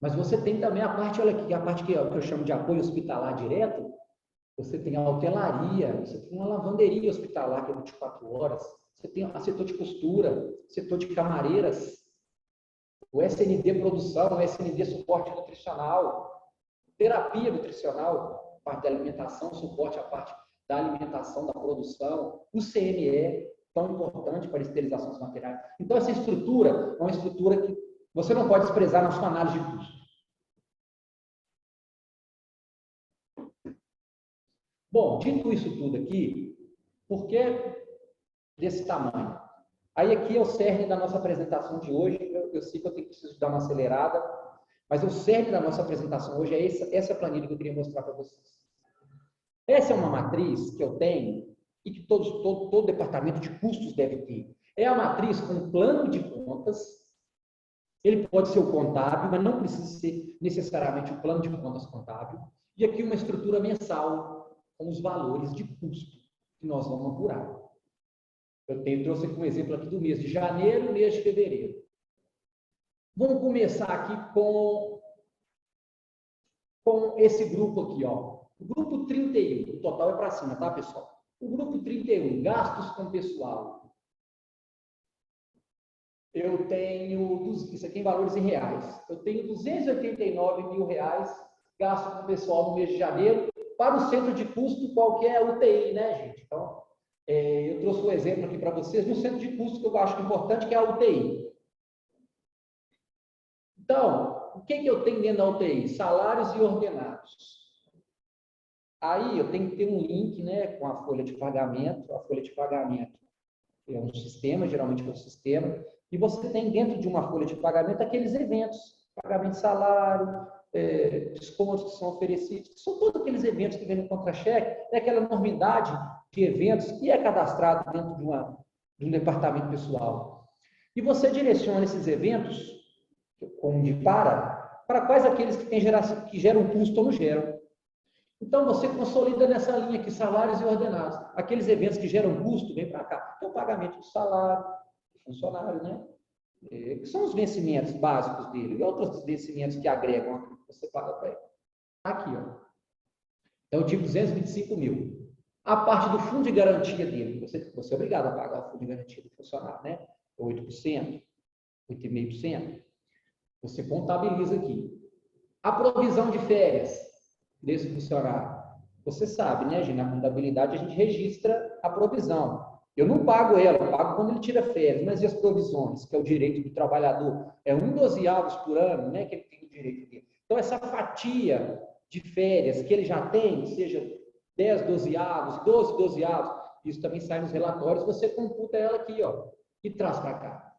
Mas você tem também a parte, olha aqui, a parte que eu chamo de apoio hospitalar direto. Você tem a hotelaria, você tem uma lavanderia hospitalar que é 24 horas, você tem o setor de costura, setor de camareiras, o SND produção, o SND suporte nutricional, terapia nutricional, parte da alimentação, suporte à parte da alimentação, da produção, o CME, tão importante para a esterilização dos materiais. Então, essa estrutura é uma estrutura que você não pode desprezar na sua análise de custo. Bom, dito isso tudo aqui, por que desse tamanho? Aí aqui é o cerne da nossa apresentação de hoje. Eu sei que eu preciso dar uma acelerada, mas o cerne da nossa apresentação hoje é essa planilha que eu queria mostrar para vocês. Essa é uma matriz que eu tenho e que todo departamento de custos deve ter. É a matriz com um plano de contas. Ele pode ser o contábil, mas não precisa ser necessariamente o plano de contas contábil. E aqui uma estrutura mensal com os valores de custo que nós vamos apurar. Eu trouxe aqui um exemplo aqui do mês de janeiro e mês de fevereiro. Vamos começar aqui com esse grupo aqui, ó. O grupo 31, o total é para cima, tá, pessoal? O grupo 31, gastos com pessoal. Eu tenho, isso aqui em valores em reais, eu tenho 289 mil reais gasto com pessoal no mês de janeiro para o centro de custo, qual que é a UTI, né, gente? Então, eu trouxe um exemplo aqui para vocês no centro de custo que eu acho importante, que é a UTI. Então, o que eu tenho dentro da UTI? Salários e ordenados. Aí eu tenho que ter um link, né, com a folha de pagamento. A folha de pagamento é um sistema, geralmente é um sistema, e você tem dentro de uma folha de pagamento aqueles eventos, pagamento de salário, descontos que são oferecidos, que são todos aqueles eventos que vêm no contra-cheque, é aquela enormidade de eventos que é cadastrado dentro de um departamento pessoal. E você direciona esses eventos, onde para quais aqueles que geram custo ou não geram. Então, você consolida nessa linha aqui, salários e ordenados. Aqueles eventos que geram custo, vem para cá. Então, o pagamento do salário, do funcionário, né? Que são os vencimentos básicos dele. E outros vencimentos que agregam aquilo que você paga para ele. Aqui, ó. Então, eu tive 225 mil. A parte do fundo de garantia dele, você é obrigado a pagar o fundo de garantia do funcionário, né? 8%, 8,5%. Você contabiliza aqui. A provisão de férias desse funcionário. Você sabe, né, gente? Na contabilidade a gente registra a provisão. Eu não pago ela, eu pago quando ele tira férias. Mas e as provisões, que é o direito do trabalhador? É 1 dozeavos por ano, né, que ele tem o direito dele. Então, essa fatia de férias que ele já tem, seja 10 dozeavos, 12 dozeavos, isso também sai nos relatórios, você computa ela aqui, ó, e traz para cá.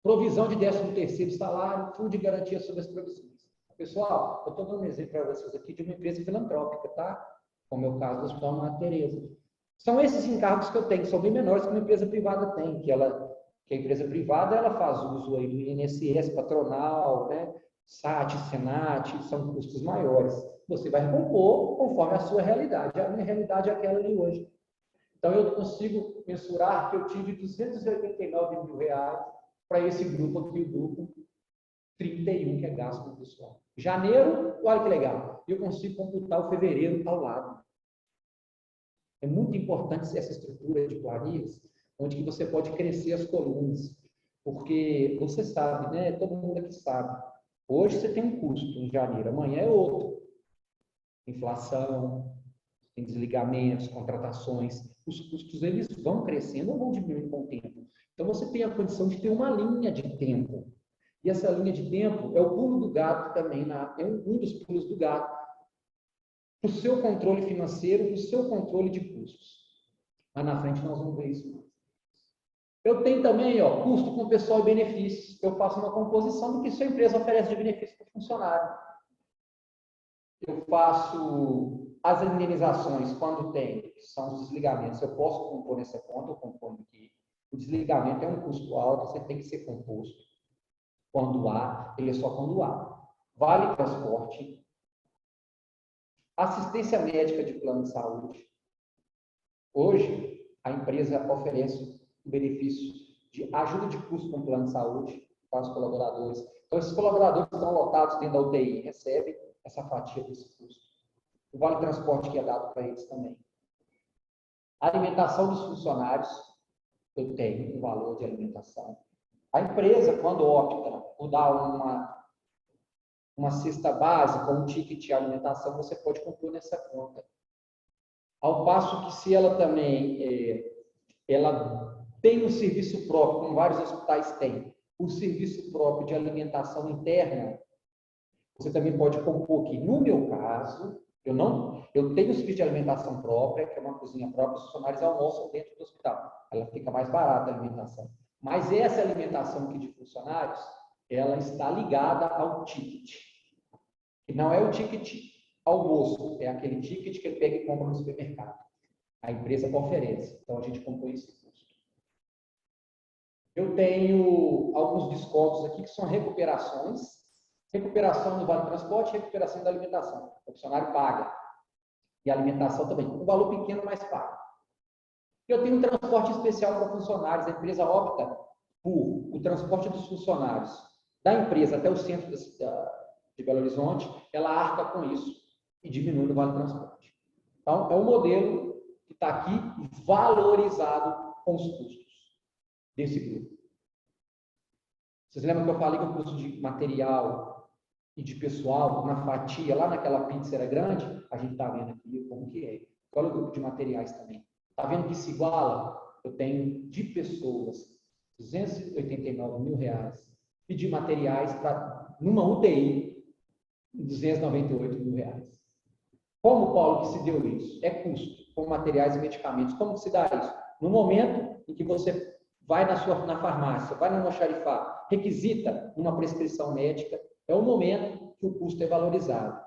Provisão de 13º salário, fundo de garantia sobre as provisões. Pessoal, eu estou dando um exemplo para vocês aqui de uma empresa filantrópica, tá? Como é o caso do Hospital Madre Teresa. São esses encargos que eu tenho, que são bem menores que uma empresa privada tem, que a empresa privada ela faz uso aí do INSS, patronal, né? SAT, Senat, são custos maiores. Você vai compor conforme a sua realidade. A minha realidade é aquela ali hoje. Então, eu consigo mensurar que eu tive 289 mil reais para esse grupo aqui, o grupo 31, que é gasto com o pessoal. Janeiro, olha que legal, eu consigo computar o fevereiro ao lado. É muito importante essa estrutura de planilhas, onde que você pode crescer as colunas, porque você sabe, né? Todo mundo aqui sabe. Hoje você tem um custo em janeiro, amanhã é outro. Inflação, tem desligamentos, contratações, os custos eles vão crescendo ou vão diminuindo com o tempo. Então você tem a condição de ter uma linha de tempo. E essa linha de tempo é o pulo do gato também, é um dos pulos do gato para o seu controle financeiro, para o seu controle de custos. Mas na frente nós vamos ver isso. Eu tenho também, custo com pessoal e benefícios. Eu faço uma composição do que sua empresa oferece de benefício para o funcionário. Eu faço as indenizações quando tem, que são os desligamentos. Eu posso compor nessa conta, eu componho aqui. O desligamento é um custo alto, você tem que ser composto. Quando há, ele é só quando há. Vale transporte, assistência médica de plano de saúde. Hoje, a empresa oferece um benefício de ajuda de custo com plano de saúde para os colaboradores. Então, esses colaboradores que estão lotados dentro da UTI recebem essa fatia desse custo. O vale transporte que é dado para eles também. A alimentação dos funcionários, eu tenho um valor de alimentação. A empresa, quando opta por dar uma cesta básica, um ticket de alimentação, você pode compor nessa conta. Ao passo que se ela também ela tem um serviço próprio, como vários hospitais têm, o serviço próprio de alimentação interna, você também pode compor aqui. No meu caso, eu tenho um serviço de alimentação própria, que é uma cozinha própria, os funcionários almoçam dentro do hospital. Ela fica mais barata a alimentação. Mas essa alimentação aqui de funcionários, ela está ligada ao ticket. E não é o ticket almoço, é aquele ticket que ele pega e compra no supermercado. A empresa oferece. Então, a gente compõe esse custo. Eu tenho alguns descontos aqui que são recuperações. Recuperação do vale transporte e recuperação da alimentação. O funcionário paga. E a alimentação também. Um valor pequeno, mas paga. Eu tenho um transporte especial para funcionários. A empresa opta por o transporte dos funcionários da empresa até o centro de Belo Horizonte. Ela arca com isso e diminui o vale transporte. Então, é um modelo que está aqui valorizado com os custos desse grupo. Vocês lembram que eu falei que o custo de material e de pessoal, na fatia, lá naquela pizza era grande? A gente está vendo aqui como que é. Olha o grupo de materiais também. Está vendo que se iguala? Eu tenho de pessoas R$289 mil e de materiais numa UTI R$298 mil. Como, Paulo, que se deu isso? É custo com materiais e medicamentos. Como que se dá isso? No momento em que você vai na farmácia, vai no almoxarifar, requisita uma prescrição médica, é o momento que o custo é valorizado.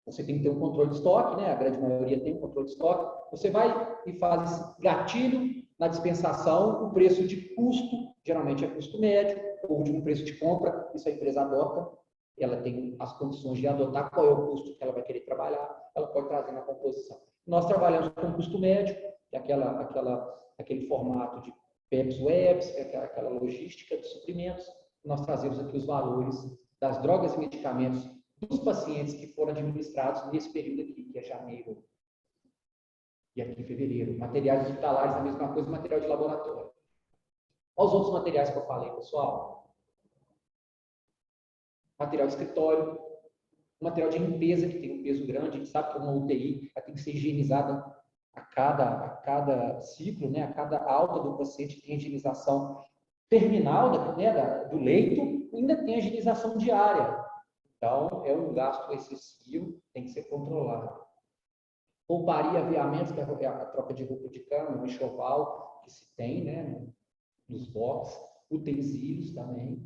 Você tem que ter um controle de estoque, né? A grande maioria tem um controle de estoque. Você vai e faz esse gatilho na dispensação, o preço de custo, geralmente é custo médio, ou de um preço de compra, isso a empresa adota. Ela tem as condições de adotar qual é o custo que ela vai querer trabalhar, ela pode trazer na composição. Nós trabalhamos com custo médio, que é aquele formato de PEPs Webs, que é aquela logística de suprimentos. Nós trazemos aqui os valores das drogas e medicamentos dos pacientes que foram administrados nesse período aqui, que é janeiro e aqui fevereiro. Materiais hospitalares, a mesma coisa, material de laboratório. Olha os outros materiais que eu falei, pessoal. Material de escritório, material de limpeza, que tem um peso grande, a gente sabe que uma UTI tem que ser higienizada a cada ciclo, né? A cada alta do paciente tem higienização terminal do leito, e ainda tem a higienização diária. Então, é um gasto excessivo, tem que ser controlado. Pouparia aviamentos, que é a troca de roupa de cama, o enxoval que se tem, né? Nos boxes, utensílios também.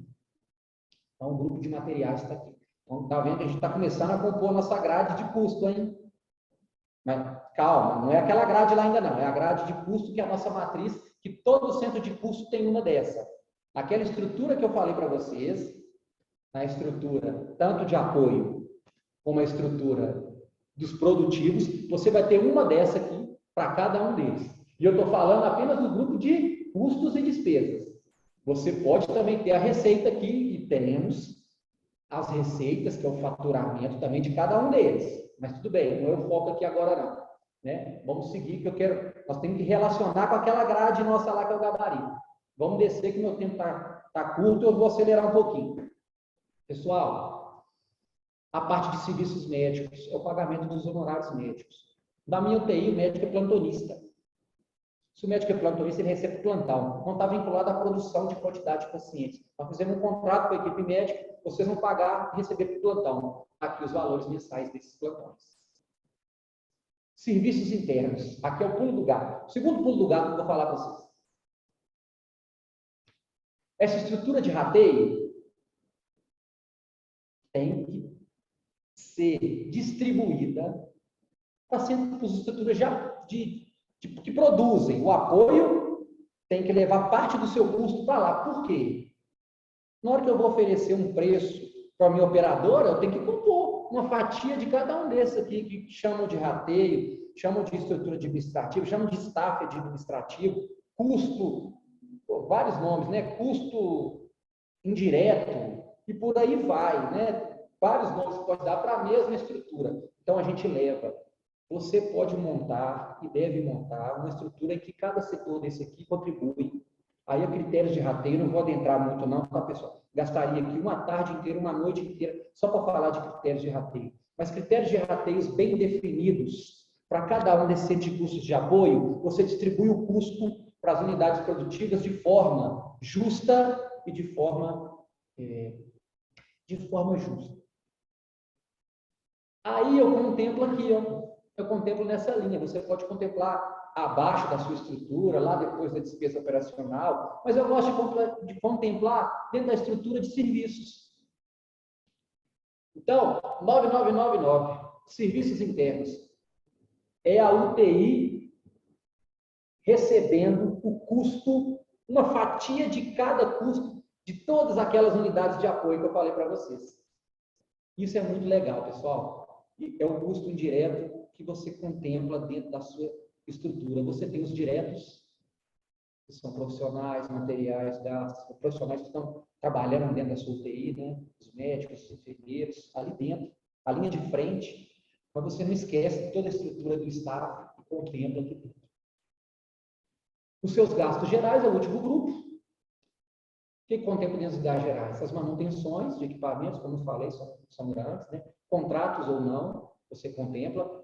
Então, o grupo de materiais está aqui. Então, está vendo que a gente está começando a compor a nossa grade de custo, hein? Mas, calma, não é aquela grade lá ainda não. É a grade de custo que é a nossa matriz, que todo centro de custo tem uma dessa. Aquela estrutura que eu falei para vocês, na estrutura tanto de apoio como a estrutura dos produtivos, você vai ter uma dessa aqui para cada um deles. E eu estou falando apenas do grupo de custos e despesas. Você pode também ter a receita aqui, e temos as receitas, que é o faturamento também de cada um deles. Mas tudo bem, não é o foco aqui agora não. Né? Vamos seguir, que nós temos que relacionar com aquela grade nossa lá, que é o gabarito. Vamos descer, que meu tempo está curto, eu vou acelerar um pouquinho. Pessoal, a parte de serviços médicos é o pagamento dos honorários médicos. Na minha UTI, o médico é plantonista. Se o médico é plantonista, ele recebe plantão. Não está vinculado à produção de quantidade de pacientes. Nós fizemos um contrato com a equipe médica, vocês vão pagar e receber por plantão. Aqui os valores mensais desses plantões. Serviços internos. Aqui é o pulo do gato. O segundo pulo do gato que eu vou falar para vocês. Essa estrutura de rateio tem que ser distribuída para as estruturas que produzem. O apoio tem que levar parte do seu custo para lá. Por quê? Na hora que eu vou oferecer um preço para a minha operadora, eu tenho que compor uma fatia de cada um desses aqui, que chamam de rateio, chamam de estrutura administrativa, chamam de staff administrativo, custo, vários nomes, né? Custo indireto, e por aí vai, né? Vários nomes que pode dar para a mesma estrutura. Então, a gente leva. Você pode montar e deve montar uma estrutura em que cada setor desse aqui contribui. Aí, a critérios de rateio, não vou adentrar muito não, tá, pessoal? Gastaria aqui uma tarde inteira, uma noite inteira, só para falar de critérios de rateio. Mas critérios de rateios bem definidos, para cada um desses centros de custos de apoio, você distribui o custo para as unidades produtivas de forma justa e de forma justa. Aí eu contemplo aqui, ó. Eu contemplo nessa linha. Você pode contemplar abaixo da sua estrutura, lá depois da despesa operacional, mas eu gosto de contemplar dentro da estrutura de serviços. Então, 9999, serviços internos. É a UTI recebendo o custo, uma fatia de cada custo de todas aquelas unidades de apoio que eu falei para vocês. Isso é muito legal, pessoal. É um custo indireto que você contempla dentro da sua estrutura. Você tem os diretos, que são profissionais, materiais, gastos, profissionais que estão trabalhando dentro da sua UTI, né? Os médicos, os enfermeiros, ali dentro, a linha de frente, mas você não esquece toda a estrutura do staff que contempla aqui dentro. Os seus gastos gerais é o último grupo. O que contempla dentro dos gastos gerais? As manutenções de equipamentos, como eu falei, são grandes, né? Contratos ou não, você contempla.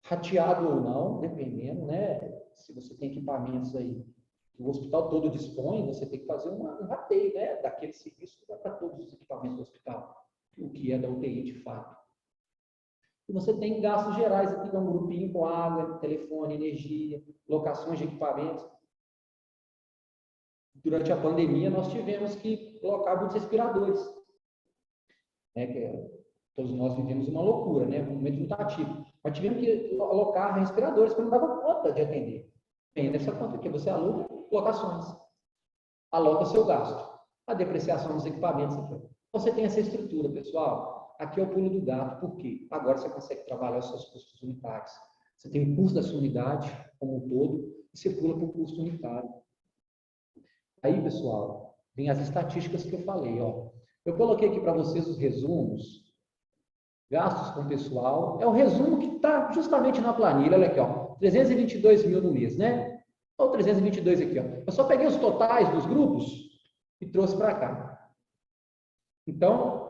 Rateado ou não, dependendo, né? Se você tem equipamentos aí que o hospital todo dispõe, você tem que fazer um rateio, né? Daquele serviço para todos os equipamentos do hospital, o que é da UTI de fato. E você tem gastos gerais aqui, que é um grupinho com água, telefone, energia, locações de equipamentos. Durante a pandemia, nós tivemos que colocar muitos respiradores. Né? Todos nós vivemos uma loucura, né? Um momento muito ativo. Mas tivemos que alocar respiradores, porque não dava conta de atender. Tem essa conta aqui, você aluga locações. Aloca seu gasto. A depreciação dos equipamentos. Você tem essa estrutura, pessoal. Aqui é o pulo do gato. Por quê? Agora você consegue trabalhar os seus custos unitários. Você tem o custo da sua unidade como um todo e você pula para o custo unitário. Aí, pessoal, vem as estatísticas que eu falei. Ó. Eu coloquei aqui para vocês os resumos. Gastos com pessoal. É o resumo que está justamente na planilha. Olha aqui, ó. 322 mil no mês, né? Ou 322 aqui, ó. Eu só peguei os totais dos grupos e trouxe para cá. Então,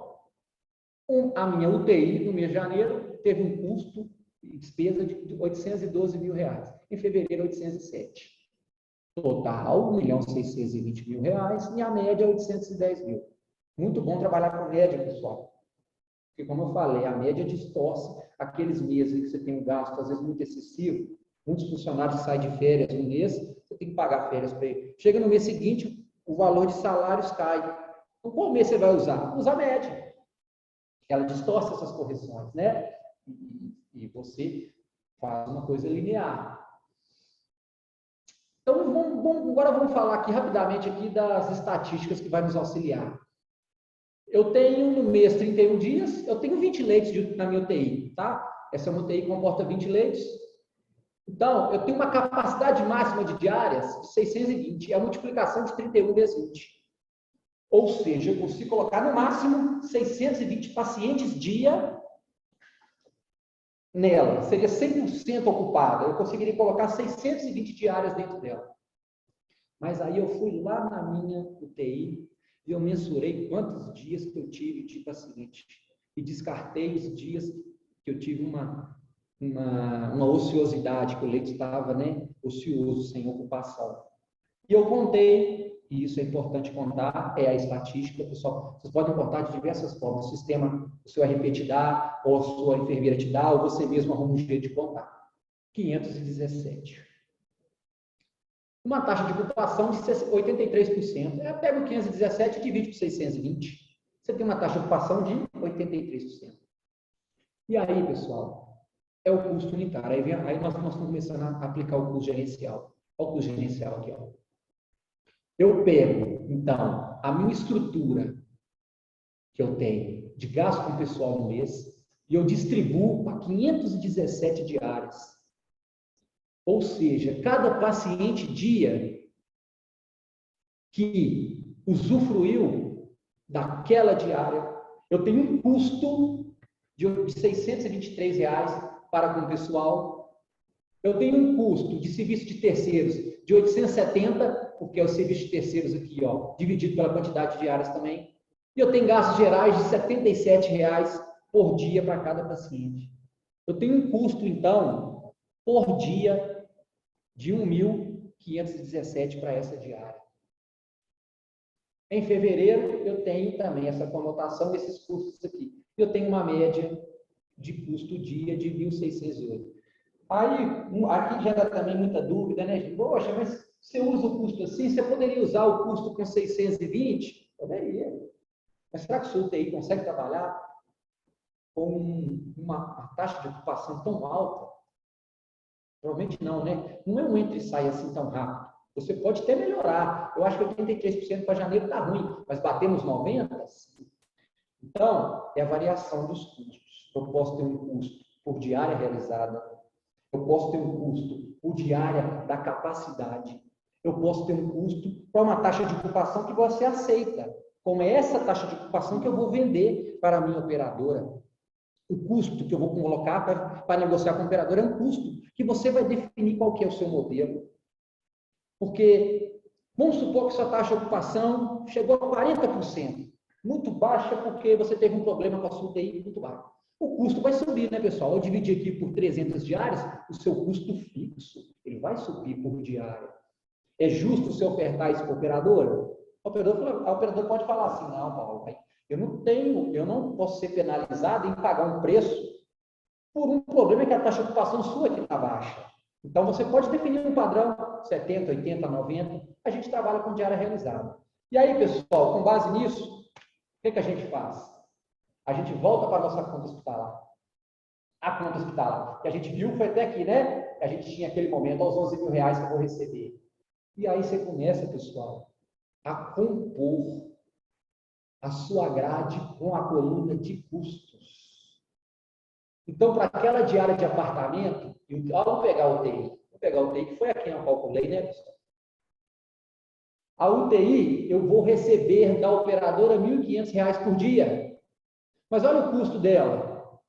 a minha UTI no mês de janeiro teve um custo e despesa de 812 mil reais. Em fevereiro, 807. Total, 1.620 mil reais. E a média, 810 mil. Muito bom trabalhar com média, pessoal. Porque, como eu falei, a média distorce aqueles meses em que você tem um gasto, às vezes, muito excessivo. Muitos funcionários saem de férias no mês, você tem que pagar férias para ele. Chega no mês seguinte, o valor de salários cai. Então, qual mês você vai usar? Usa a média. Ela distorce essas correções, né? E você faz uma coisa linear. Então, agora vamos falar aqui rapidamente aqui das estatísticas que vai nos auxiliar. Eu tenho no mês 31 dias, eu tenho 20 leitos na minha UTI, tá? Essa minha UTI comporta 20 leitos. Então, eu tenho uma capacidade máxima de diárias de 620, é a multiplicação de 31 vezes 20. Ou seja, eu consigo colocar no máximo 620 pacientes dia nela. Seria 100% ocupada. Eu conseguiria colocar 620 diárias dentro dela. Mas aí eu fui lá na minha UTI e eu mensurei quantos dias que eu tive de paciente. E descartei os dias que eu tive uma uma ociosidade, que o leito estava, né, ocioso, sem ocupação. E eu contei, e isso é importante contar, é a estatística, pessoal, vocês podem contar de diversas formas, o sistema, o seu RP te dá, ou a sua enfermeira te dá, ou você mesmo arruma um jeito de contar. 517. Uma taxa de ocupação de 83%. Pega o 517 e divide por 620. Você tem uma taxa de ocupação de 83%. E aí, pessoal, é o custo unitário. Aí nós estamos começando a aplicar o custo gerencial. Olha o custo gerencial aqui, ó. Eu pego, então, a minha estrutura que eu tenho de gasto com o pessoal no mês e eu distribuo para 517 diárias. Ou seja, cada paciente dia que usufruiu daquela diária, eu tenho um custo de R$ 623 para com o pessoal. Eu tenho um custo de serviço de terceiros de 870, porque é o serviço de terceiros aqui, ó, dividido pela quantidade de diárias também. E eu tenho gastos gerais de R$ 77 por dia para cada paciente. Eu tenho um custo, então, por dia de 1.517 para essa diária. Em fevereiro, eu tenho também essa conotação, esses custos aqui. Eu tenho uma média de custo dia de 1.608. Aí, aqui gera também muita dúvida, né, gente? Poxa, mas você usa o custo assim, você poderia usar o custo com 620? Poderia. Mas será que o seu UTI consegue trabalhar com uma taxa de ocupação tão alta? Provavelmente não, né? Não é um entra e sai assim tão rápido. Você pode até melhorar. Eu acho que 83% para janeiro está ruim, mas batemos 90%. Então, é a variação dos custos. Eu posso ter um custo por diária realizada, eu posso ter um custo por diária da capacidade, eu posso ter um custo para uma taxa de ocupação que você aceita. Como é essa taxa de ocupação que eu vou vender para a minha operadora. O custo que eu vou colocar para negociar com a operadora é um custo que você vai definir qual que é o seu modelo. Porque, vamos supor que sua taxa de ocupação chegou a 40%. Muito baixa porque você teve um problema com a sua UTI muito baixo. O custo vai subir, né, pessoal? Eu dividi aqui por 300 diárias, o seu custo fixo, ele vai subir por diária. É justo você ofertar isso para a operadora? A operadora pode falar assim, não, Paulo, eu não posso ser penalizado em pagar um preço por um problema que a taxa de ocupação sua aqui está baixa. Então, você pode definir um padrão 70, 80, 90. A gente trabalha com diária realizada. E aí, pessoal, com base nisso, o que a gente faz? A gente volta para a nossa conta hospitalar. A conta hospitalar, que a gente viu, foi até aqui, né? A gente tinha aquele momento, aos 11 mil reais que eu vou receber. E aí você começa, pessoal, a compor a sua grade com a coluna de custos. Então, para aquela diária de apartamento, vamos pegar a UTI, que foi a quem eu calculei, né, pessoal? A UTI, eu vou receber da operadora R$ 1.500 por dia. Mas olha o custo dela.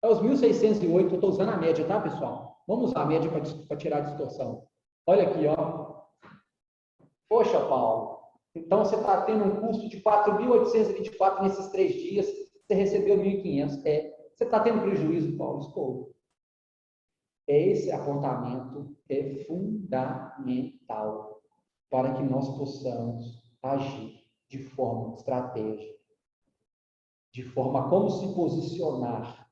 É os 1.608, eu estou usando a média, tá, pessoal? Vamos usar a média para tirar a distorção. Olha aqui, ó. Poxa, Paulo, então você está tendo um custo de 4.824 nesses 3 dias, você recebeu 1.500. Você está tendo prejuízo, Paulo? Estou. Esse apontamento é fundamental para que nós possamos agir de forma estratégica, de forma como se posicionar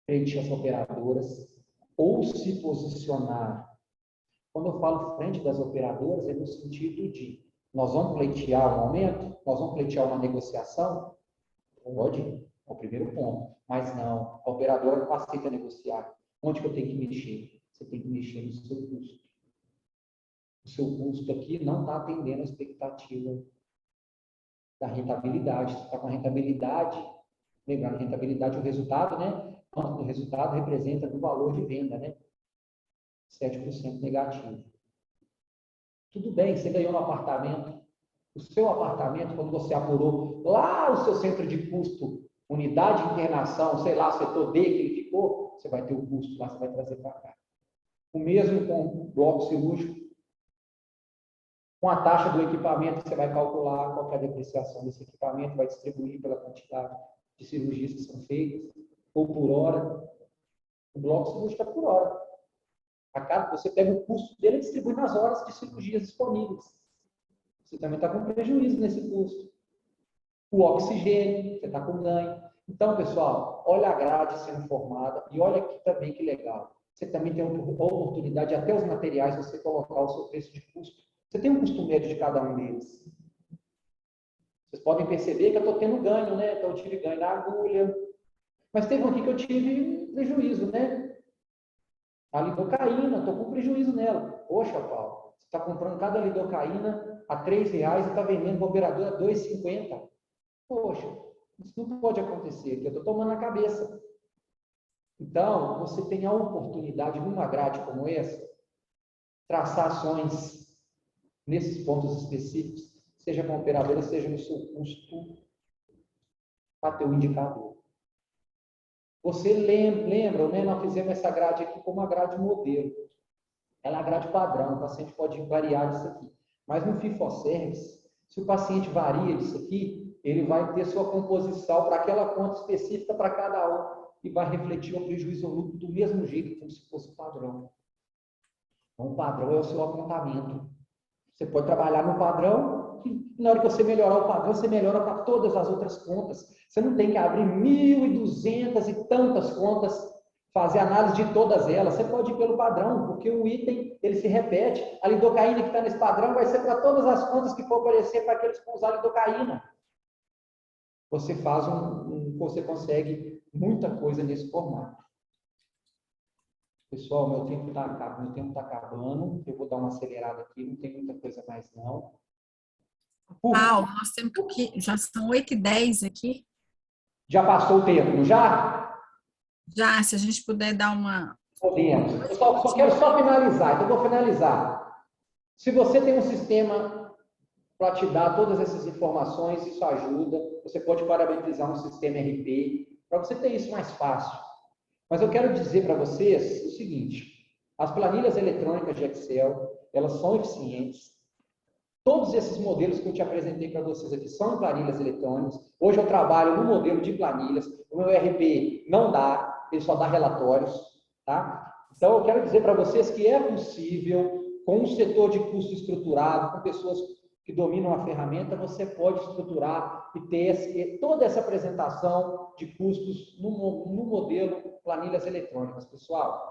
frente às operadoras ou se posicionar. Quando eu falo frente das operadoras, é no sentido de nós vamos pleitear um aumento, nós vamos pleitear uma negociação? Pode, é o primeiro ponto. Mas não, a operadora não aceita negociar. Onde que eu tenho que mexer? Você tem que mexer no seu custo. O seu custo aqui não está atendendo a expectativa da rentabilidade. Você está com a rentabilidade, lembrando, rentabilidade é o resultado, né? O resultado representa do valor de venda, né? 7% negativo. Tudo bem, você ganhou um apartamento. O seu apartamento, quando você apurou lá o seu centro de custo, unidade de internação, sei lá, setor D que ele ficou, você vai ter o custo lá, você vai trazer para cá. O mesmo com o bloco cirúrgico. Com a taxa do equipamento, você vai calcular qual é a depreciação desse equipamento, vai distribuir pela quantidade de cirurgias que são feitas, ou por hora. O bloco cirúrgico é por hora. Você pega o custo dele e distribui nas horas de cirurgias disponíveis. Você também está com prejuízo nesse custo. O oxigênio, você está com ganho. Então, pessoal, olha a grade sendo formada e olha aqui também que legal. Você também tem a oportunidade, até os materiais, você colocar o seu preço de custo. Você tem um custo médio de cada um deles. Vocês podem perceber que eu estou tendo ganho, né? Então, eu tive ganho na agulha. Mas teve um aqui que eu tive prejuízo, né? A lidocaína, estou com prejuízo nela. Poxa, Paulo, você está comprando cada lidocaína a R$3 e está vendendo para o operador a R$2,50. Poxa, isso não pode acontecer, que eu estou tomando na cabeça. Então, você tem a oportunidade, numa grade como essa, traçar ações nesses pontos específicos, seja com a operadora, seja no seu custo, para ter o indicador. Você lembra, né? Nós fizemos essa grade aqui como uma grade modelo. Ela é a grade padrão, o paciente pode variar disso aqui. Mas no FIFO-Service, se o paciente varia disso aqui, ele vai ter sua composição para aquela conta específica para cada um e vai refletir o prejuízo ou lucro do mesmo jeito, como se fosse o padrão. Então, o padrão é o seu apontamento. Você pode trabalhar no padrão, e na hora que você melhorar o padrão, você melhora para todas as outras contas. Você não tem que abrir 1.200 e tantas contas, fazer análise de todas elas. Você pode ir pelo padrão, porque o item ele se repete. A lidocaína que está nesse padrão vai ser para todas as contas que for aparecer para aqueles que vão usar lidocaína. Você faz você consegue muita coisa nesse formato. Pessoal, meu tempo está acabando. Eu vou dar uma acelerada aqui, não tem muita coisa mais não. Paulo, nós temos que já são 8h10 aqui. Já passou o tempo, não já? Já, se a gente puder dar uma... Podemos. Eu só quero finalizar, então eu vou finalizar. Se você tem um sistema para te dar todas essas informações, isso ajuda. Você pode parametrizar um sistema RP, para você ter isso mais fácil. Mas eu quero dizer para vocês o seguinte, as planilhas eletrônicas de Excel, elas são eficientes. Todos esses modelos que eu te apresentei para vocês aqui são planilhas eletrônicas. Hoje eu trabalho no modelo de planilhas. O meu RP não dá, ele só dá relatórios. Tá? Então, eu quero dizer para vocês que é possível, com um setor de custo estruturado, com pessoas que dominam a ferramenta, você pode estruturar e ter toda essa apresentação de custos no modelo planilhas eletrônicas, pessoal.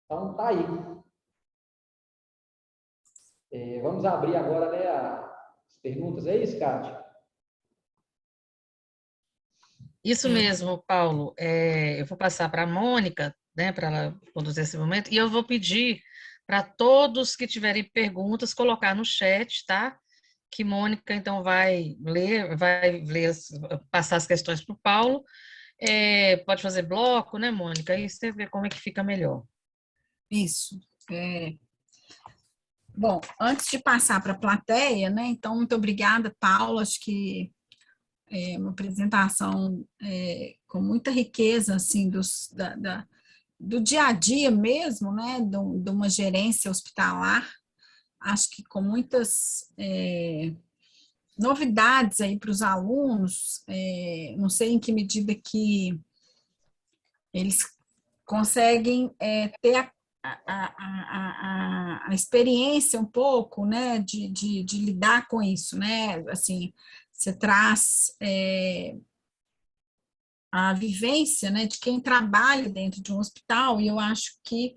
Então, tá aí. Vamos abrir agora, né, as perguntas. É isso, Kátia? Isso mesmo, Paulo. Eu vou passar para a Mônica, né, para ela conduzir esse momento, e eu vou pedir para todos que tiverem perguntas colocar no chat, tá? Que Mônica, então, vai ler, passar as questões para o Paulo. Pode fazer bloco, né, Mônica? Aí você vê como é que fica melhor. Isso. Bom, antes de passar para a plateia, né? Então, muito obrigada, Paulo. Acho que é uma apresentação com muita riqueza, assim, do dia a dia mesmo, né? De uma gerência hospitalar. Acho que com muitas novidades aí para os alunos. Não sei em que medida que eles conseguem ter a experiência um pouco, né, de lidar com isso, né, assim, você traz a vivência, né, de quem trabalha dentro de um hospital, e eu acho que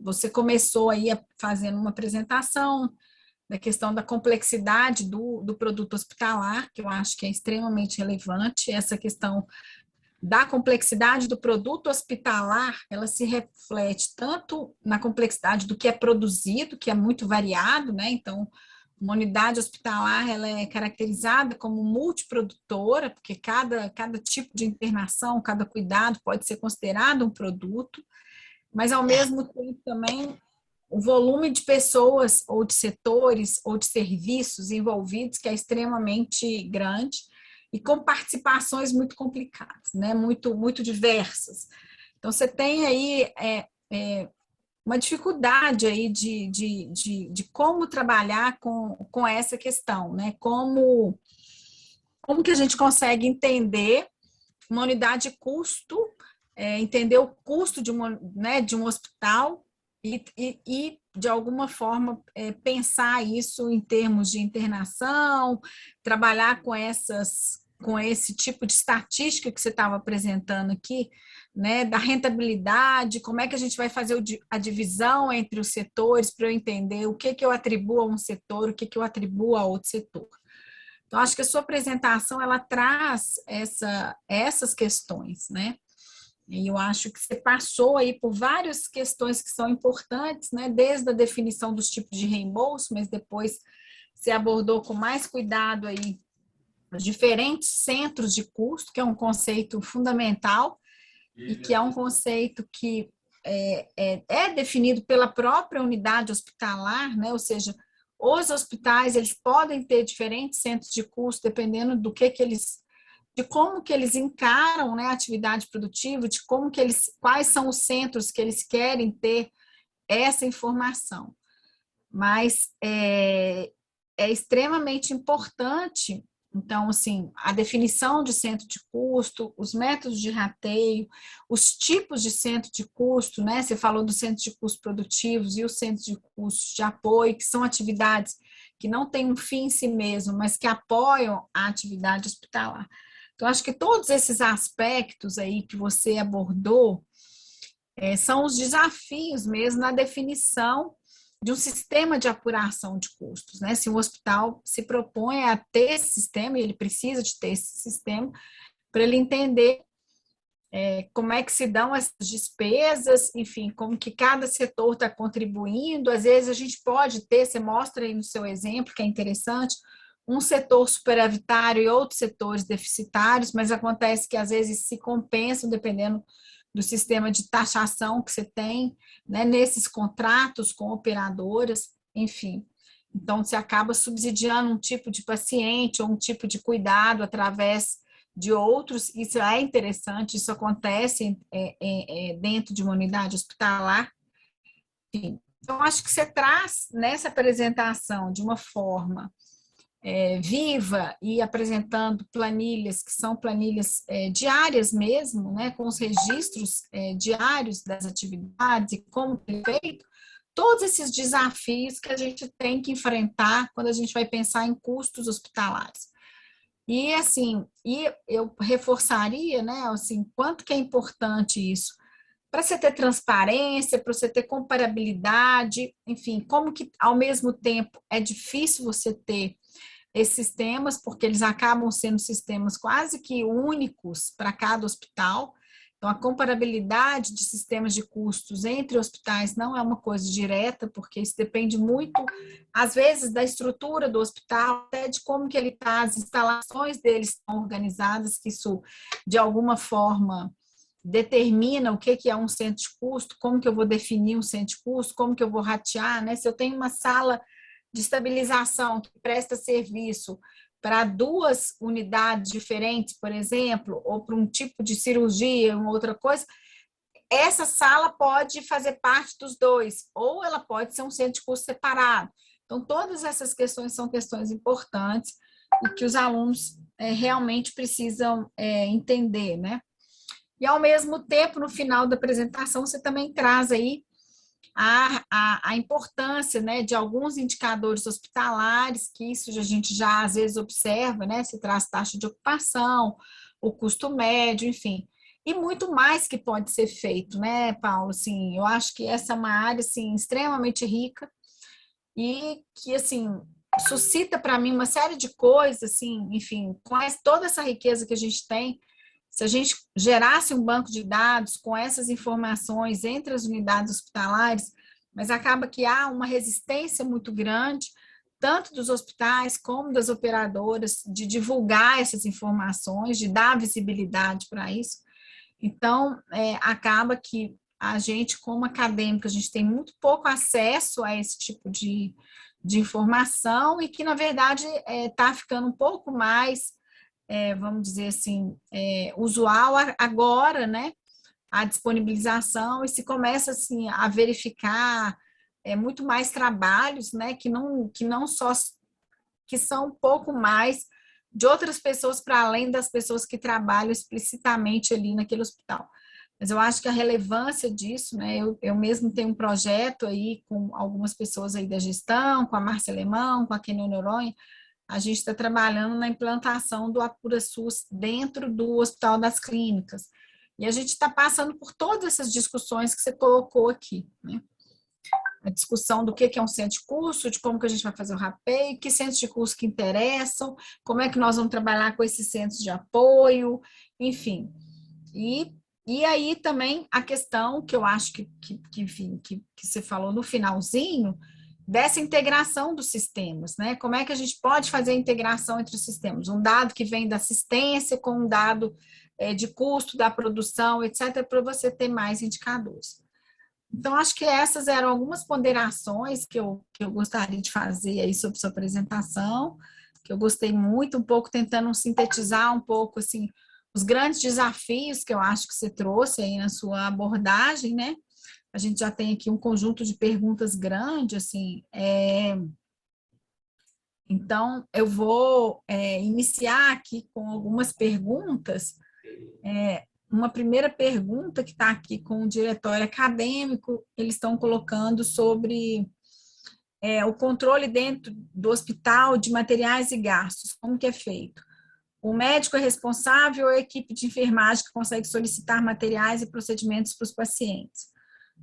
você começou aí fazendo uma apresentação da questão da complexidade do produto hospitalar, que eu acho que é extremamente relevante, essa questão da complexidade do produto hospitalar, ela se reflete tanto na complexidade do que é produzido, que é muito variado, né? Então, uma unidade hospitalar, ela é caracterizada como multiprodutora, porque cada tipo de internação, cada cuidado pode ser considerado um produto, mas, ao mesmo tempo, também, o volume de pessoas, ou de setores, ou de serviços envolvidos, que é extremamente grande, e com participações muito complicadas, né? Muito diversas. Então, você tem aí uma dificuldade aí de como trabalhar com essa questão, né? Como que a gente consegue entender uma unidade de custo entender o custo de um hospital e de alguma forma, pensar isso em termos de internação, trabalhar com esse tipo de estatística que você estava apresentando aqui, né, da rentabilidade, como é que a gente vai fazer a divisão entre os setores para eu entender o que eu atribuo a um setor, o que eu atribuo a outro setor. Então, acho que a sua apresentação, ela traz essas questões, né? E eu acho que você passou aí por várias questões que são importantes, né? Desde a definição dos tipos de reembolso, mas depois você abordou com mais cuidado aí os diferentes centros de custo, que é um conceito fundamental e que é um conceito que é definido pela própria unidade hospitalar, né? Ou seja, os hospitais, eles podem ter diferentes centros de custo, dependendo do de como que eles encaram, né, a atividade produtiva, de quais são os centros que eles querem ter essa informação. Mas é extremamente importante, então, assim, a definição de centro de custo, os métodos de rateio, os tipos de centro de custo, né? Você falou dos centros de custo produtivos e os centros de custo de apoio, que são atividades que não têm um fim em si mesmo, mas que apoiam a atividade hospitalar. Então, acho que todos esses aspectos aí que você abordou são os desafios mesmo na definição de um sistema de apuração de custos, né? Se um hospital se propõe a ter esse sistema, e ele precisa de ter esse sistema, para ele entender como é que se dão essas despesas, enfim, como que cada setor está contribuindo. Às vezes a gente pode ter, você mostra aí no seu exemplo, que é interessante, um setor superavitário e outros setores deficitários, mas acontece que às vezes se compensam dependendo do sistema de taxação que você tem, né, nesses contratos com operadoras, enfim. Então, você acaba subsidiando um tipo de paciente ou um tipo de cuidado através de outros. Isso é interessante, isso acontece dentro de uma unidade hospitalar. Enfim. Então, acho que você traz nessa apresentação de uma forma viva e apresentando planilhas que são planilhas diárias mesmo, né, com os registros diários das atividades e como é feito, todos esses desafios que a gente tem que enfrentar quando a gente vai pensar em custos hospitalares. E assim, eu reforçaria, né, assim, quanto que é importante isso para você ter transparência, para você ter comparabilidade, enfim, como que ao mesmo tempo é difícil você ter esses sistemas, porque eles acabam sendo sistemas quase que únicos para cada hospital. Então, a comparabilidade de sistemas de custos entre hospitais não é uma coisa direta, porque isso depende muito, às vezes, da estrutura do hospital, até de como que ele está, as instalações deles estão organizadas, que isso, de alguma forma, determina o que é um centro de custo, como que eu vou definir um centro de custo, como que eu vou ratear, né? Se eu tenho uma sala de estabilização que presta serviço para 2 unidades diferentes, por exemplo, ou para um tipo de cirurgia, uma outra coisa, essa sala pode fazer parte dos 2, ou ela pode ser um centro de custo separado. Então, todas essas questões são questões importantes e que os alunos realmente precisam entender, né? E, ao mesmo tempo, no final da apresentação, você também traz aí a importância, né, de alguns indicadores hospitalares, que isso a gente já às vezes observa, né, se traz taxa de ocupação, o custo médio, enfim, e muito mais que pode ser feito, né, Paulo? Assim, eu acho que essa é uma área assim, extremamente rica e que assim suscita para mim uma série de coisas, assim, enfim, com toda essa riqueza que a gente tem. Se a gente gerasse um banco de dados com essas informações entre as unidades hospitalares, mas acaba que há uma resistência muito grande, tanto dos hospitais como das operadoras, de divulgar essas informações, de dar visibilidade para isso. Então, acaba que a gente, como acadêmico, a gente tem muito pouco acesso a esse tipo de informação e que, na verdade, está ficando um pouco mais vamos dizer assim, usual agora, né, a disponibilização, e se começa assim a verificar muito mais trabalhos, né, que não só, que são um pouco mais de outras pessoas para além das pessoas que trabalham explicitamente ali naquele hospital. Mas eu acho que a relevância disso, né, eu mesmo tenho um projeto aí com algumas pessoas aí da gestão, com a Márcia Alemão, com a Kenia Noronha, a gente está trabalhando na implantação do Apura SUS dentro do Hospital das Clínicas. E a gente está passando por todas essas discussões que você colocou aqui, né? A discussão do que é um centro de curso, de como que a gente vai fazer o RAPEI, que centros de curso que interessam, como é que nós vamos trabalhar com esses centros de apoio, enfim. E aí também a questão que eu acho enfim, que você falou no finalzinho, dessa integração dos sistemas, né? Como é que a gente pode fazer a integração entre os sistemas? Um dado que vem da assistência com um dado de custo da produção, etc., para você ter mais indicadores. Então, acho que essas eram algumas ponderações que eu gostaria de fazer aí sobre sua apresentação, que eu gostei muito, um pouco tentando sintetizar um pouco, assim, os grandes desafios que eu acho que você trouxe aí na sua abordagem, né? A gente já tem aqui um conjunto de perguntas grande, assim, então eu vou iniciar aqui com algumas perguntas. Uma primeira pergunta que está aqui com o diretório acadêmico, eles estão colocando sobre o controle dentro do hospital de materiais e gastos, como que é feito? O médico é responsável ou a equipe de enfermagem que consegue solicitar materiais e procedimentos para os pacientes?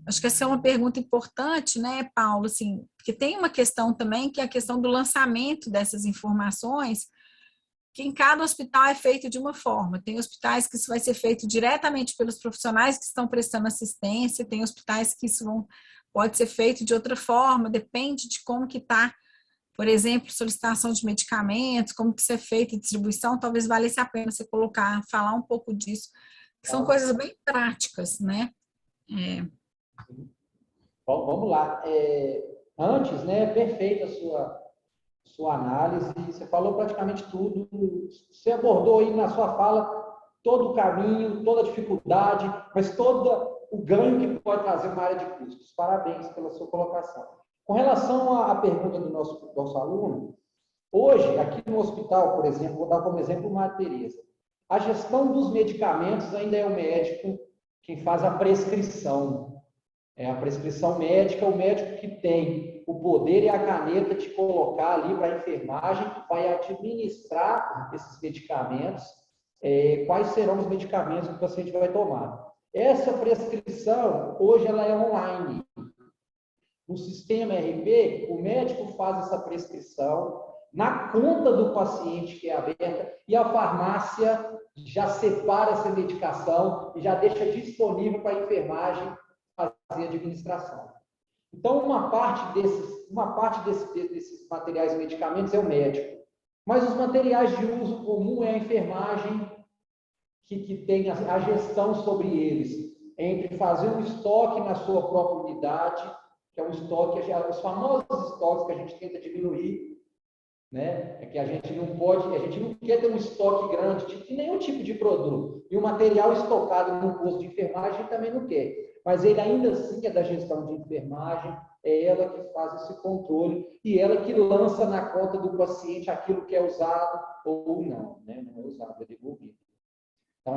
Acho que essa é uma pergunta importante, né, Paulo? Assim, porque tem uma questão também, que é a questão do lançamento dessas informações, que em cada hospital é feito de uma forma. Tem hospitais que isso vai ser feito diretamente pelos profissionais que estão prestando assistência, tem hospitais que isso pode ser feito de outra forma, depende de como que está, por exemplo, solicitação de medicamentos, como que isso é feito, distribuição, talvez valesse a pena você falar um pouco disso, que são coisas bem práticas, né? Bom, vamos lá. Antes, né, perfeita a sua análise, você falou praticamente tudo, você abordou aí na sua fala todo o caminho, toda a dificuldade, mas todo o ganho que pode trazer uma área de custos. Parabéns pela sua colocação. Com relação à pergunta do nosso aluno, hoje, aqui no hospital, por exemplo, vou dar como exemplo Maria Tereza, a gestão dos medicamentos ainda é o médico quem faz a prescrição. A prescrição médica, o médico que tem o poder e a caneta de colocar ali para a enfermagem, que vai administrar esses medicamentos, quais serão os medicamentos que o paciente vai tomar. Essa prescrição, hoje, ela é online. No sistema RP, o médico faz essa prescrição na conta do paciente que é aberta e a farmácia já separa essa medicação e já deixa disponível para a enfermagem fazer administração. Então, uma parte desses materiais e medicamentos é o médico, mas os materiais de uso comum é a enfermagem que tem a gestão sobre eles, entre fazer um estoque na sua própria unidade, que é um estoque, os famosos estoques que a gente tenta diminuir, né? É que a gente não quer ter um estoque grande de nenhum tipo de produto, e o material estocado no posto de enfermagem também não quer. Mas ele ainda assim é da gestão de enfermagem, é ela que faz esse controle e ela que lança na conta do paciente aquilo que é usado ou não, né? Não é usado, é devolvido. Então,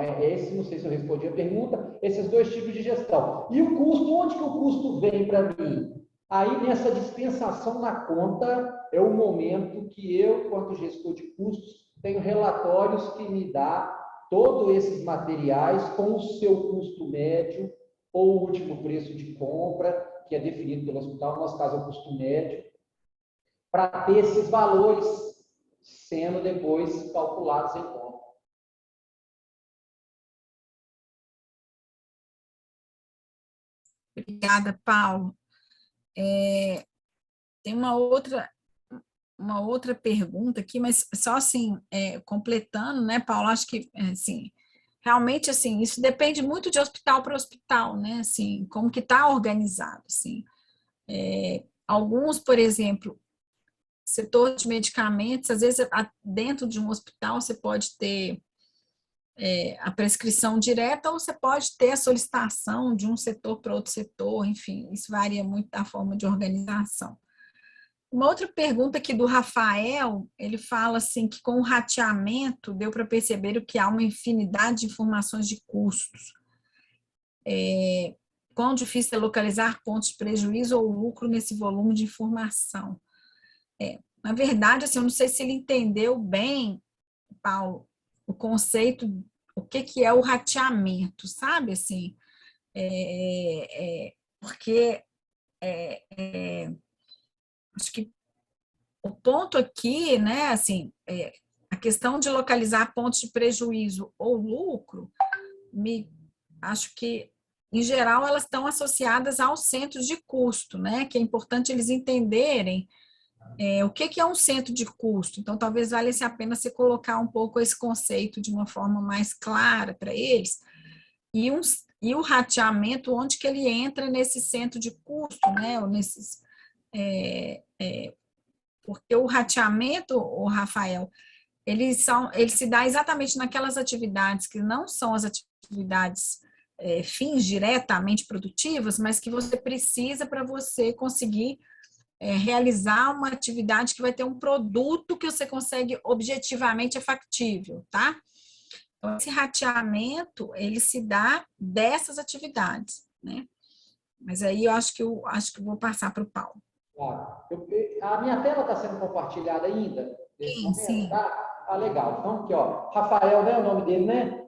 não sei se eu respondi a pergunta, esses dois tipos de gestão. E o custo, onde que o custo vem para mim? Aí, nessa dispensação na conta, é o momento que eu, quanto gestor de custos, tenho relatórios que me dá todos esses materiais com o seu custo médio, ou o último preço de compra, que é definido pelo hospital, no nosso caso é o custo médio, para ter esses valores sendo depois calculados em conta. Obrigada, Paulo. Tem uma outra pergunta aqui, mas só assim, completando, né, Paulo, acho que, assim, realmente, assim, isso depende muito de hospital para hospital, né, assim, como que está organizado, assim. Alguns, por exemplo, setor de medicamentos, às vezes, dentro de um hospital, você pode ter a prescrição direta ou você pode ter a solicitação de um setor para outro setor, enfim, isso varia muito da forma de organização. Uma outra pergunta aqui do Rafael, ele fala assim que com o rateamento deu para perceber que há uma infinidade de informações de custos. quão difícil é localizar pontos de prejuízo ou lucro nesse volume de informação. Na verdade, assim, eu não sei se ele entendeu bem, Paulo, o conceito, o que é o rateamento, sabe? Assim, porque acho que o ponto aqui, né, assim, a questão de localizar pontos de prejuízo ou lucro, acho que, em geral, elas estão associadas aos centros de custo, né, que é importante eles entenderem o que é um centro de custo. Então, talvez valha-se a pena você colocar um pouco esse conceito de uma forma mais clara para eles, e o rateamento, onde que ele entra nesse centro de custo, né, ou nesses... porque o rateamento, o Rafael, ele se dá exatamente naquelas atividades que não são as atividades fins diretamente produtivas, mas que você precisa para você conseguir realizar uma atividade que vai ter um produto que você consegue objetivamente é factível, tá? Então, esse rateamento, ele se dá dessas atividades, né? Mas aí eu acho que vou passar para o Paulo. Claro. A minha tela está sendo compartilhada ainda? Nesse Sim, momento, sim. tá? Ah, legal. Então, aqui, ó. Rafael, né? O nome dele, né?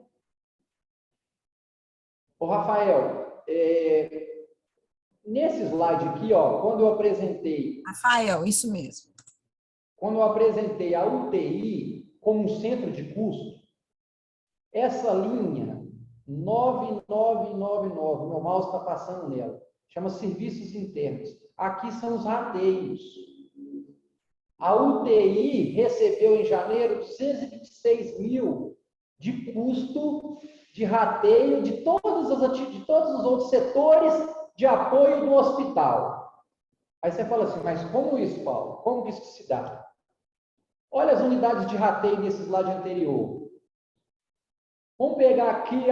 Ô, Rafael, nesse slide aqui, ó, quando eu apresentei Rafael, isso mesmo. a UTI como um centro de custo, essa linha 9999, meu mouse está passando nela, chama serviços internos. Aqui são os rateios. A UTI recebeu em janeiro 226 mil de custo de rateio de todos os outros setores de apoio do hospital. Aí você fala assim, mas como isso, Paulo? Como que isso se dá? Olha as unidades de rateio nesse slide anterior. Vamos pegar aqui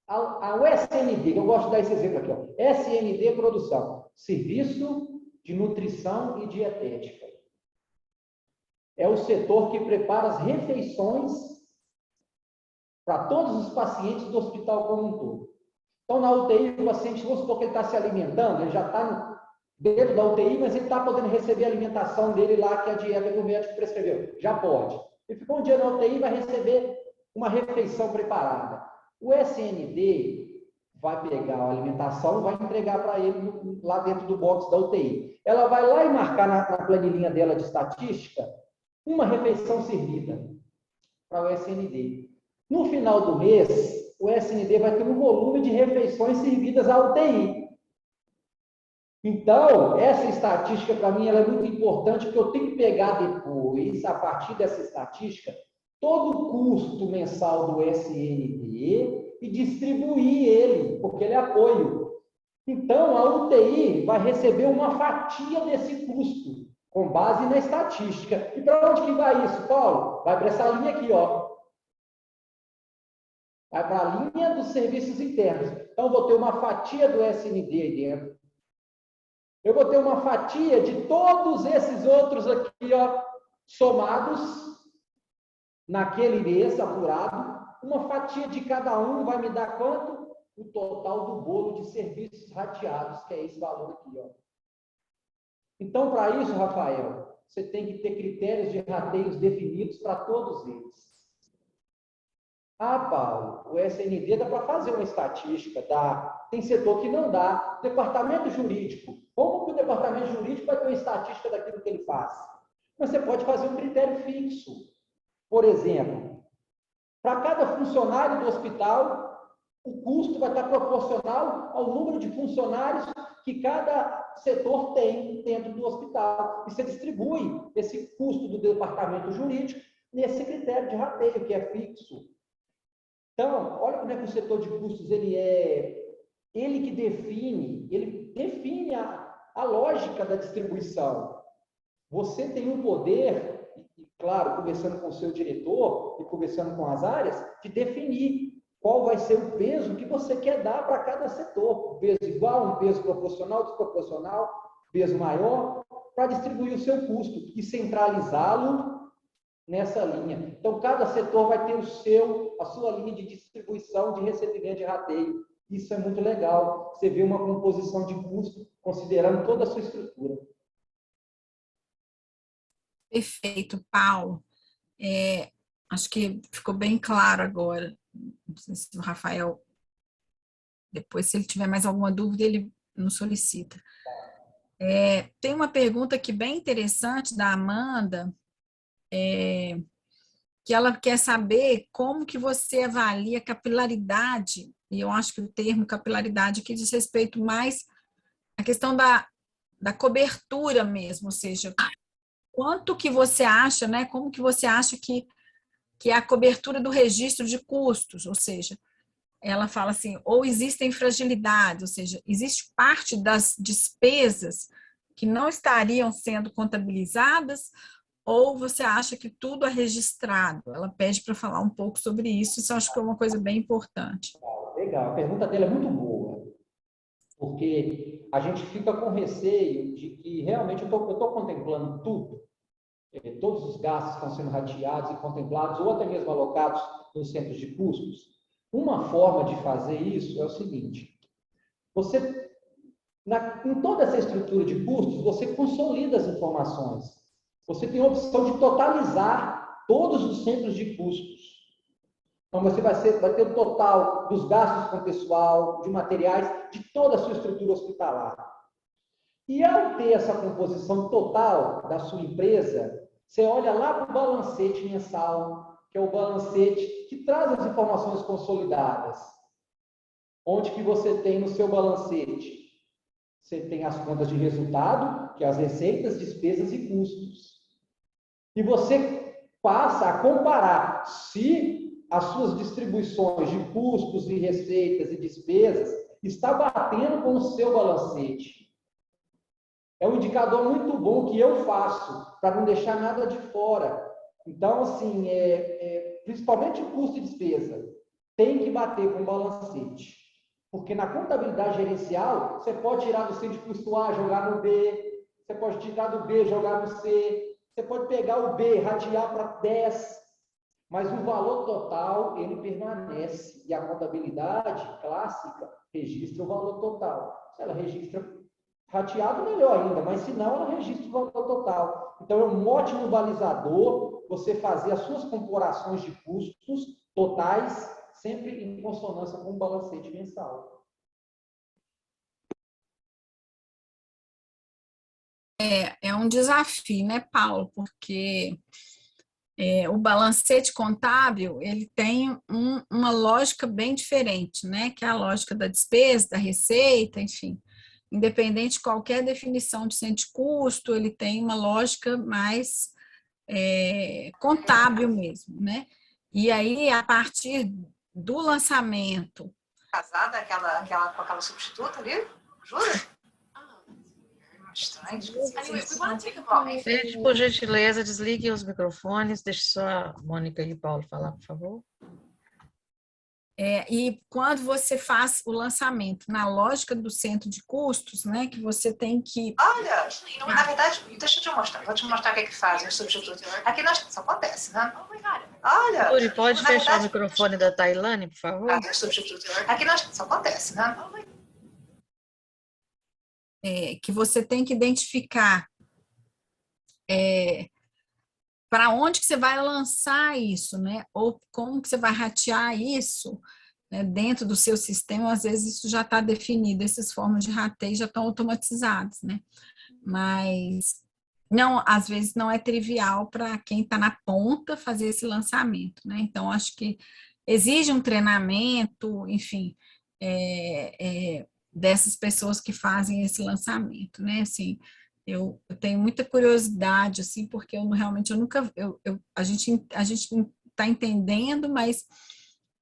o SND, que eu gosto de dar esse exemplo aqui, ó. SND Produção, Serviço de Nutrição e Dietética. É o setor que prepara as refeições para todos os pacientes do hospital como um todo. Então, na UTI, o paciente, vamos supor que ele está se alimentando, ele já está dentro da UTI, mas ele está podendo receber a alimentação dele lá, que é a dieta que o médico prescreveu. Já pode. Ele ficou um dia na UTI e vai receber uma refeição preparada. O SND vai pegar a alimentação e vai entregar para ele lá dentro do box da UTI. Ela vai lá e marcar na planilhinha dela de estatística uma refeição servida para o SND. No final do mês, o SND vai ter um volume de refeições servidas à UTI. Então, essa estatística, para mim, ela é muito importante, porque eu tenho que pegar depois, a partir dessa estatística, todo o custo mensal do SND e distribuir ele, porque ele é apoio. Então, a UTI vai receber uma fatia desse custo, com base na estatística. E para onde que vai isso, Paulo? Vai para essa linha aqui, ó. Vai para a linha dos serviços internos. Então, eu vou ter uma fatia do SND aí dentro. Eu vou ter uma fatia de todos esses outros aqui, ó, somados naquele mês apurado. Uma fatia de cada um vai me dar quanto? O total do bolo de serviços rateados, que é esse valor aqui, ó. Então, para isso, Rafael, você tem que ter critérios de rateios definidos para todos eles. Ah, Paulo, o SND dá para fazer uma estatística, dá. Tem setor que não dá. Departamento jurídico. Como que o departamento jurídico vai ter uma estatística daquilo que ele faz? Mas você pode fazer um critério fixo. Por exemplo, para cada funcionário do hospital, o custo vai estar proporcional ao número de funcionários que cada setor tem dentro do hospital. E você distribui esse custo do departamento jurídico nesse critério de rateio, que é fixo. Então, olha como é que o setor de custos ele que define a lógica da distribuição. Você tem um poder, e claro, conversando com o seu diretor e conversando com as áreas, de definir qual vai ser o peso que você quer dar para cada setor. Um peso igual, um peso proporcional, desproporcional, peso maior, para distribuir o seu custo e centralizá-lo nessa linha. Então, cada setor vai ter a sua linha de distribuição de recebimento de rateio. Isso é muito legal. Você vê uma composição de custo, considerando toda a sua estrutura. Perfeito, Paulo. Acho que ficou bem claro agora. Não sei se o Rafael, depois, se ele tiver mais alguma dúvida, ele nos solicita. Tem uma pergunta aqui bem interessante da Amanda, que ela quer saber como que você avalia a capilaridade, e eu acho que o termo capilaridade aqui diz respeito mais à questão da cobertura mesmo, ou seja, quanto que você acha, né, como que você acha que é a cobertura do registro de custos, ou seja, ela fala assim, ou existem fragilidades, ou seja, existe parte das despesas que não estariam sendo contabilizadas, ou você acha que tudo é registrado? Ela pede para falar um pouco sobre isso, isso eu acho que é uma coisa bem importante. Legal, a pergunta dela é muito boa, porque a gente fica com receio de que realmente eu estou contemplando tudo, todos os gastos estão sendo rateados e contemplados, ou até mesmo alocados nos centros de custos. Uma forma de fazer isso é o seguinte, em toda essa estrutura de custos, você consolida as informações. Você tem a opção de totalizar todos os centros de custos. Então, você vai ter o total dos gastos com pessoal, de materiais, de toda a sua estrutura hospitalar. E ao ter essa composição total da sua empresa, você olha lá para o balancete mensal, que é o balancete que traz as informações consolidadas. Onde que você tem no seu balancete? Você tem as contas de resultado, que é as receitas, despesas e custos. E você passa a comparar se as suas distribuições de custos e receitas e despesas está batendo com o seu balancete. É um indicador muito bom que eu faço, para não deixar nada de fora. Então, assim, principalmente custo e despesa, tem que bater com o balancete. Porque na contabilidade gerencial, você pode tirar do C de custo A, jogar no B, você pode tirar do B, jogar no C, você pode pegar o B, ratear para 10, mas o valor total, ele permanece. E a contabilidade clássica registra o valor total. Se ela registra rateado, melhor ainda, mas se não, ela registra o valor total. Então, é um ótimo balizador você fazer as suas comparações de custos totais sempre em consonância com o balancete mensal. É um desafio, né, Paulo? Porque o balancete contábil, ele tem uma lógica bem diferente, né? Que é a lógica da despesa, da receita, enfim. Independente de qualquer definição de centro de custo, ele tem uma lógica mais contábil mesmo, né? E aí, a partir do lançamento... Casada, com aquela substituta ali? Jura? Estranho. Gente, por gentileza, desliguem os microfones, deixe só a Mônica e o Paulo falar, por favor. E quando você faz o lançamento na lógica do centro de custos, né, que você tem que... Olha, na verdade, deixa eu te mostrar. Vou te mostrar o que é que fazem os substitutos. Aqui isso acontece, né? Olha. Yuri, pode fechar o microfone da Tailane, por favor? Aqui isso acontece, né? Que você tem que identificar para onde que você vai lançar isso, né? Ou como que você vai ratear isso, né, dentro do seu sistema. Às vezes isso já está definido, essas formas de rateio já estão automatizadas, né? Mas não, às vezes não é trivial para quem está na ponta fazer esse lançamento, né? Então, acho que exige um treinamento, enfim, dessas pessoas que fazem esse lançamento, né? Assim, eu tenho muita curiosidade, assim, porque eu nunca, a gente está entendendo, mas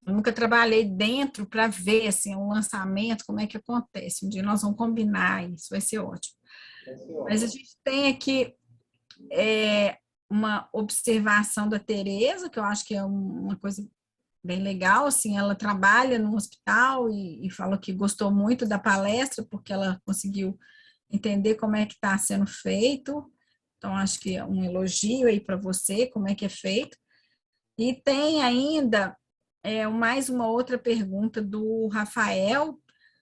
eu nunca trabalhei dentro para ver, assim, um lançamento, como é que acontece. Um dia nós vamos combinar isso, vai ser ótimo. Mas a gente tem aqui uma observação da Tereza, que eu acho que é uma coisa bem legal, assim, ela trabalha no hospital e falou que gostou muito da palestra, porque ela conseguiu entender como é que está sendo feito Então, acho que é um elogio aí para você, como é que é feito. E tem ainda mais uma outra pergunta do Rafael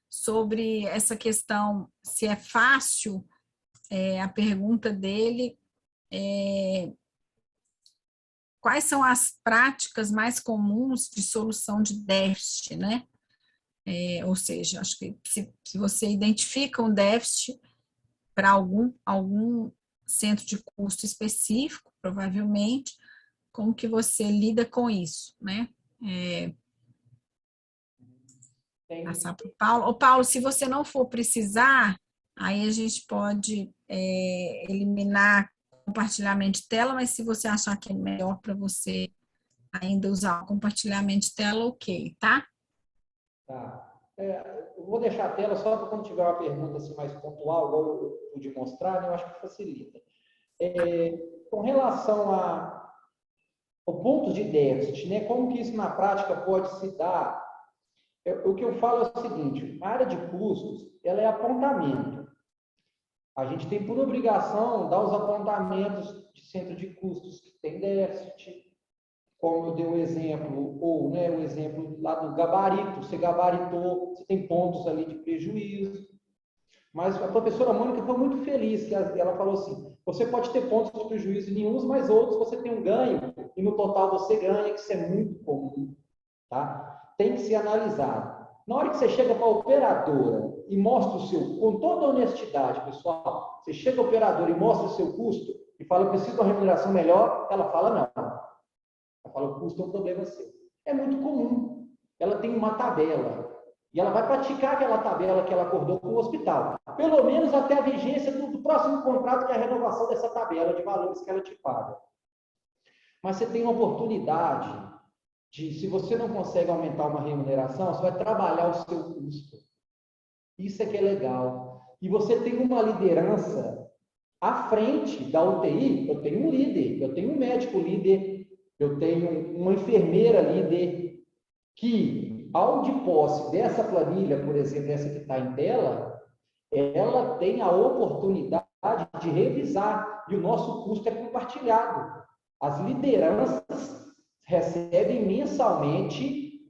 sobre essa questão, se é fácil, a pergunta dele quais são as práticas mais comuns de solução de déficit, né? Ou seja, acho que se você identifica um déficit para algum centro de custo específico, provavelmente, como que você lida com isso, né? Passar para o Paulo. Ô, Paulo, se você não for precisar, aí a gente pode eliminar compartilhamento de tela, mas se você achar que é melhor para você ainda usar o compartilhamento de tela, ok, tá? Tá. Eu vou deixar a tela só para quando tiver uma pergunta assim, mais pontual, igual eu pude mostrar, né, eu acho que facilita. Com relação ao ponto de déficit, né, como que isso na prática pode se dar? O que eu falo é o seguinte, a área de custos, ela é apontamento. A gente tem por obrigação dar os apontamentos de centro de custos que tem déficit, como eu dei um exemplo, ou né, o exemplo lá do gabarito, você gabaritou, você tem pontos ali de prejuízo. Mas a professora Mônica foi muito feliz, que ela falou assim, você pode ter pontos de prejuízo em uns, mas outros você tem um ganho, e no total você ganha, que isso é muito comum. Tá? Tem que ser analisado. Na hora que você chega para a operadora e mostra o seu, com toda honestidade, pessoal, você chega à operadora e mostra o seu custo e fala, preciso de uma remuneração melhor, ela fala não. Ela fala, o custo é um problema seu. É muito comum. Ela tem uma tabela e ela vai praticar aquela tabela que ela acordou com o hospital. Pelo menos até a vigência do próximo contrato, que é a renovação dessa tabela de valores que ela te paga. Mas você tem uma oportunidade se você não consegue aumentar uma remuneração, você vai trabalhar o seu custo. Isso é que é legal. E você tem uma liderança à frente da UTI. Eu tenho um líder, eu tenho um médico líder, eu tenho uma enfermeira líder, que, ao de posse dessa planilha, por exemplo, essa que está em tela, ela tem a oportunidade de revisar, e o nosso custo é compartilhado. As lideranças recebem mensalmente,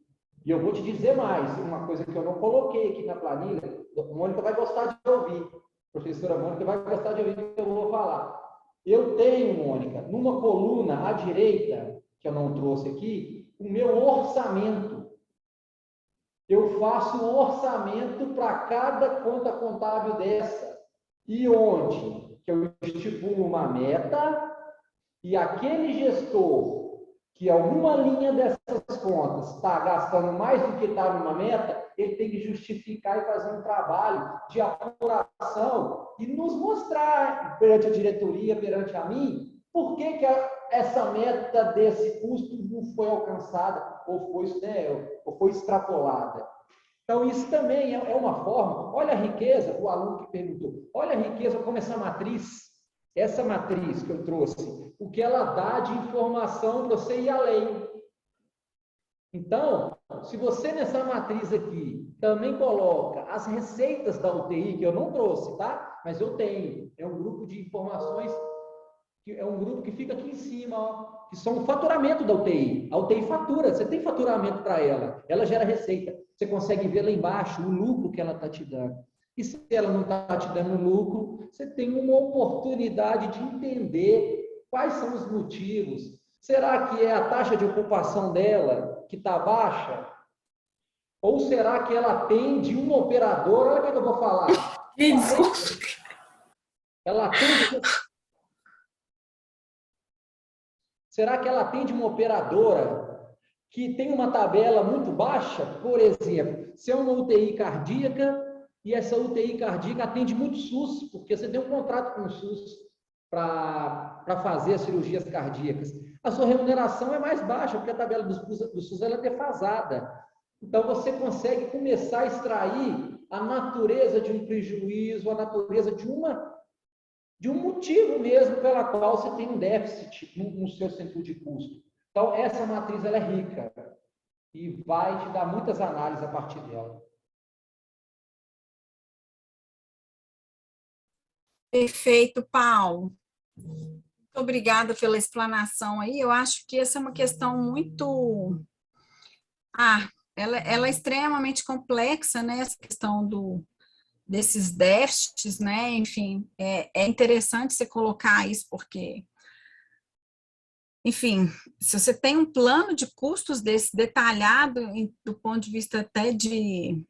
e eu vou te dizer mais, uma coisa que eu não coloquei aqui na planilha, a Mônica vai gostar de ouvir, a professora Mônica vai gostar de ouvir o que eu vou falar. Eu tenho, Mônica, numa coluna à direita, que eu não trouxe aqui, o meu orçamento. Eu faço um orçamento para cada conta contábil dessa, e onde que eu estipulo uma meta, e aquele gestor que alguma linha dessas contas está gastando mais do que está numa meta, ele tem que justificar e fazer um trabalho de apuração e nos mostrar perante a diretoria, perante a mim, por que essa meta desse custo não foi alcançada ou foi extrapolada. Então, isso também é uma forma. Olha a riqueza, o aluno que perguntou, olha a riqueza como essa matriz que eu trouxe, o que ela dá de informação para você ir além. Então, se você nessa matriz aqui também coloca as receitas da UTI, que eu não trouxe, tá? Mas eu tenho, é um grupo de informações, é um grupo que fica aqui em cima, ó, que são o faturamento da UTI. A UTI fatura, você tem faturamento para ela gera receita. Você consegue ver lá embaixo o lucro que ela está te dando. E se ela não está te dando lucro, você tem uma oportunidade de entender quais são os motivos. Será que é a taxa de ocupação dela que está baixa? Ou será que ela atende uma operadora? Olha o que eu vou falar. Ela atende... Será que ela atende uma operadora que tem uma tabela muito baixa? Por exemplo, se é uma UTI cardíaca, e essa UTI cardíaca atende muito SUS, porque você tem um contrato com o SUS para fazer as cirurgias cardíacas. A sua remuneração é mais baixa, porque a tabela do SUS ela é defasada. Então, você consegue começar a extrair a natureza de um prejuízo, a natureza de um motivo mesmo pela qual você tem um déficit no seu centro de custo. Então, essa matriz ela é rica e vai te dar muitas análises a partir dela. Perfeito, Paulo. Muito obrigada pela explanação aí. Eu acho que essa é uma questão muito... ela é extremamente complexa, né? Essa questão desses déficits, né? Enfim, é interessante você colocar isso, porque, enfim, se você tem um plano de custos desse detalhado, do ponto de vista até de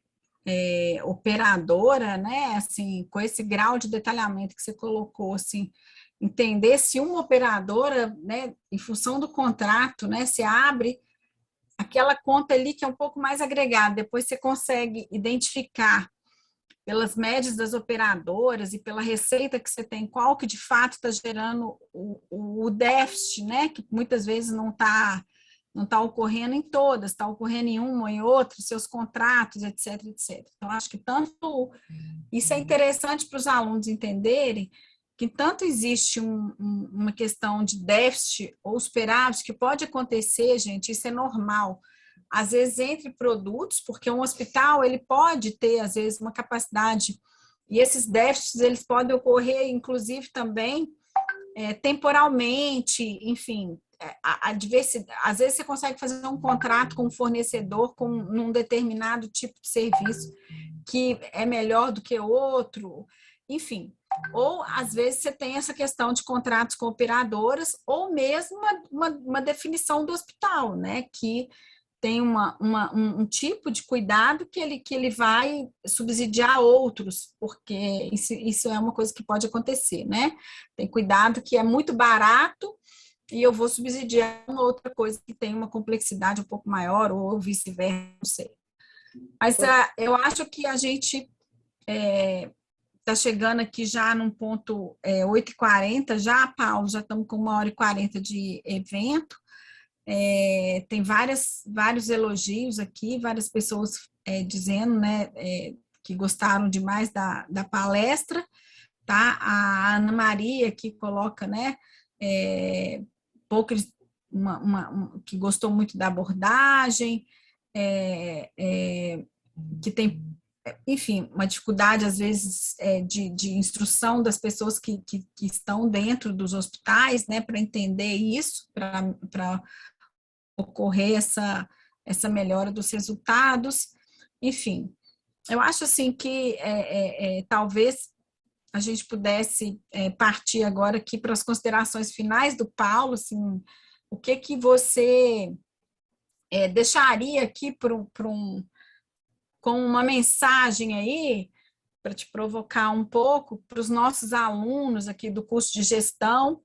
operadora, né? Assim, com esse grau de detalhamento que você colocou, assim, entender se uma operadora, né, em função do contrato, né, se abre aquela conta ali que é um pouco mais agregada, depois você consegue identificar pelas médias das operadoras e pela receita que você tem, qual que de fato está gerando o déficit, né, que muitas vezes não está ocorrendo em todas, está ocorrendo em uma ou em outra, seus contratos, etc, etc. Então, acho que tanto isso é interessante para os alunos entenderem que tanto existe uma questão de déficit ou superávit que pode acontecer, gente, isso é normal, às vezes entre produtos, porque um hospital ele pode ter, às vezes, uma capacidade, e esses déficits eles podem ocorrer, inclusive, também temporalmente, enfim, a diversidade, às vezes você consegue fazer um contrato com um fornecedor com num determinado tipo de serviço que é melhor do que outro, enfim, ou às vezes você tem essa questão de contratos com operadoras, ou mesmo uma definição do hospital, né, que tem um tipo de cuidado que ele vai subsidiar outros, porque isso é uma coisa que pode acontecer, né? Tem cuidado que é muito barato e eu vou subsidiar uma outra coisa que tem uma complexidade um pouco maior, ou vice-versa, não sei. Mas eu acho que a gente está chegando aqui já num ponto 8h40, já, Paulo, já estamos com 1h40 de evento. Tem vários elogios aqui, várias pessoas dizendo, né, que gostaram demais da palestra, tá? A Ana Maria que coloca, né, que gostou muito da abordagem, que tem, enfim, uma dificuldade, às vezes, de instrução das pessoas que estão dentro dos hospitais, né, para entender isso, para ocorrer essa melhora dos resultados, enfim. Eu acho, assim, que talvez a gente pudesse partir agora aqui para as considerações finais do Paulo, assim, o que você deixaria aqui com uma mensagem aí, para te provocar um pouco, para os nossos alunos aqui do curso de gestão,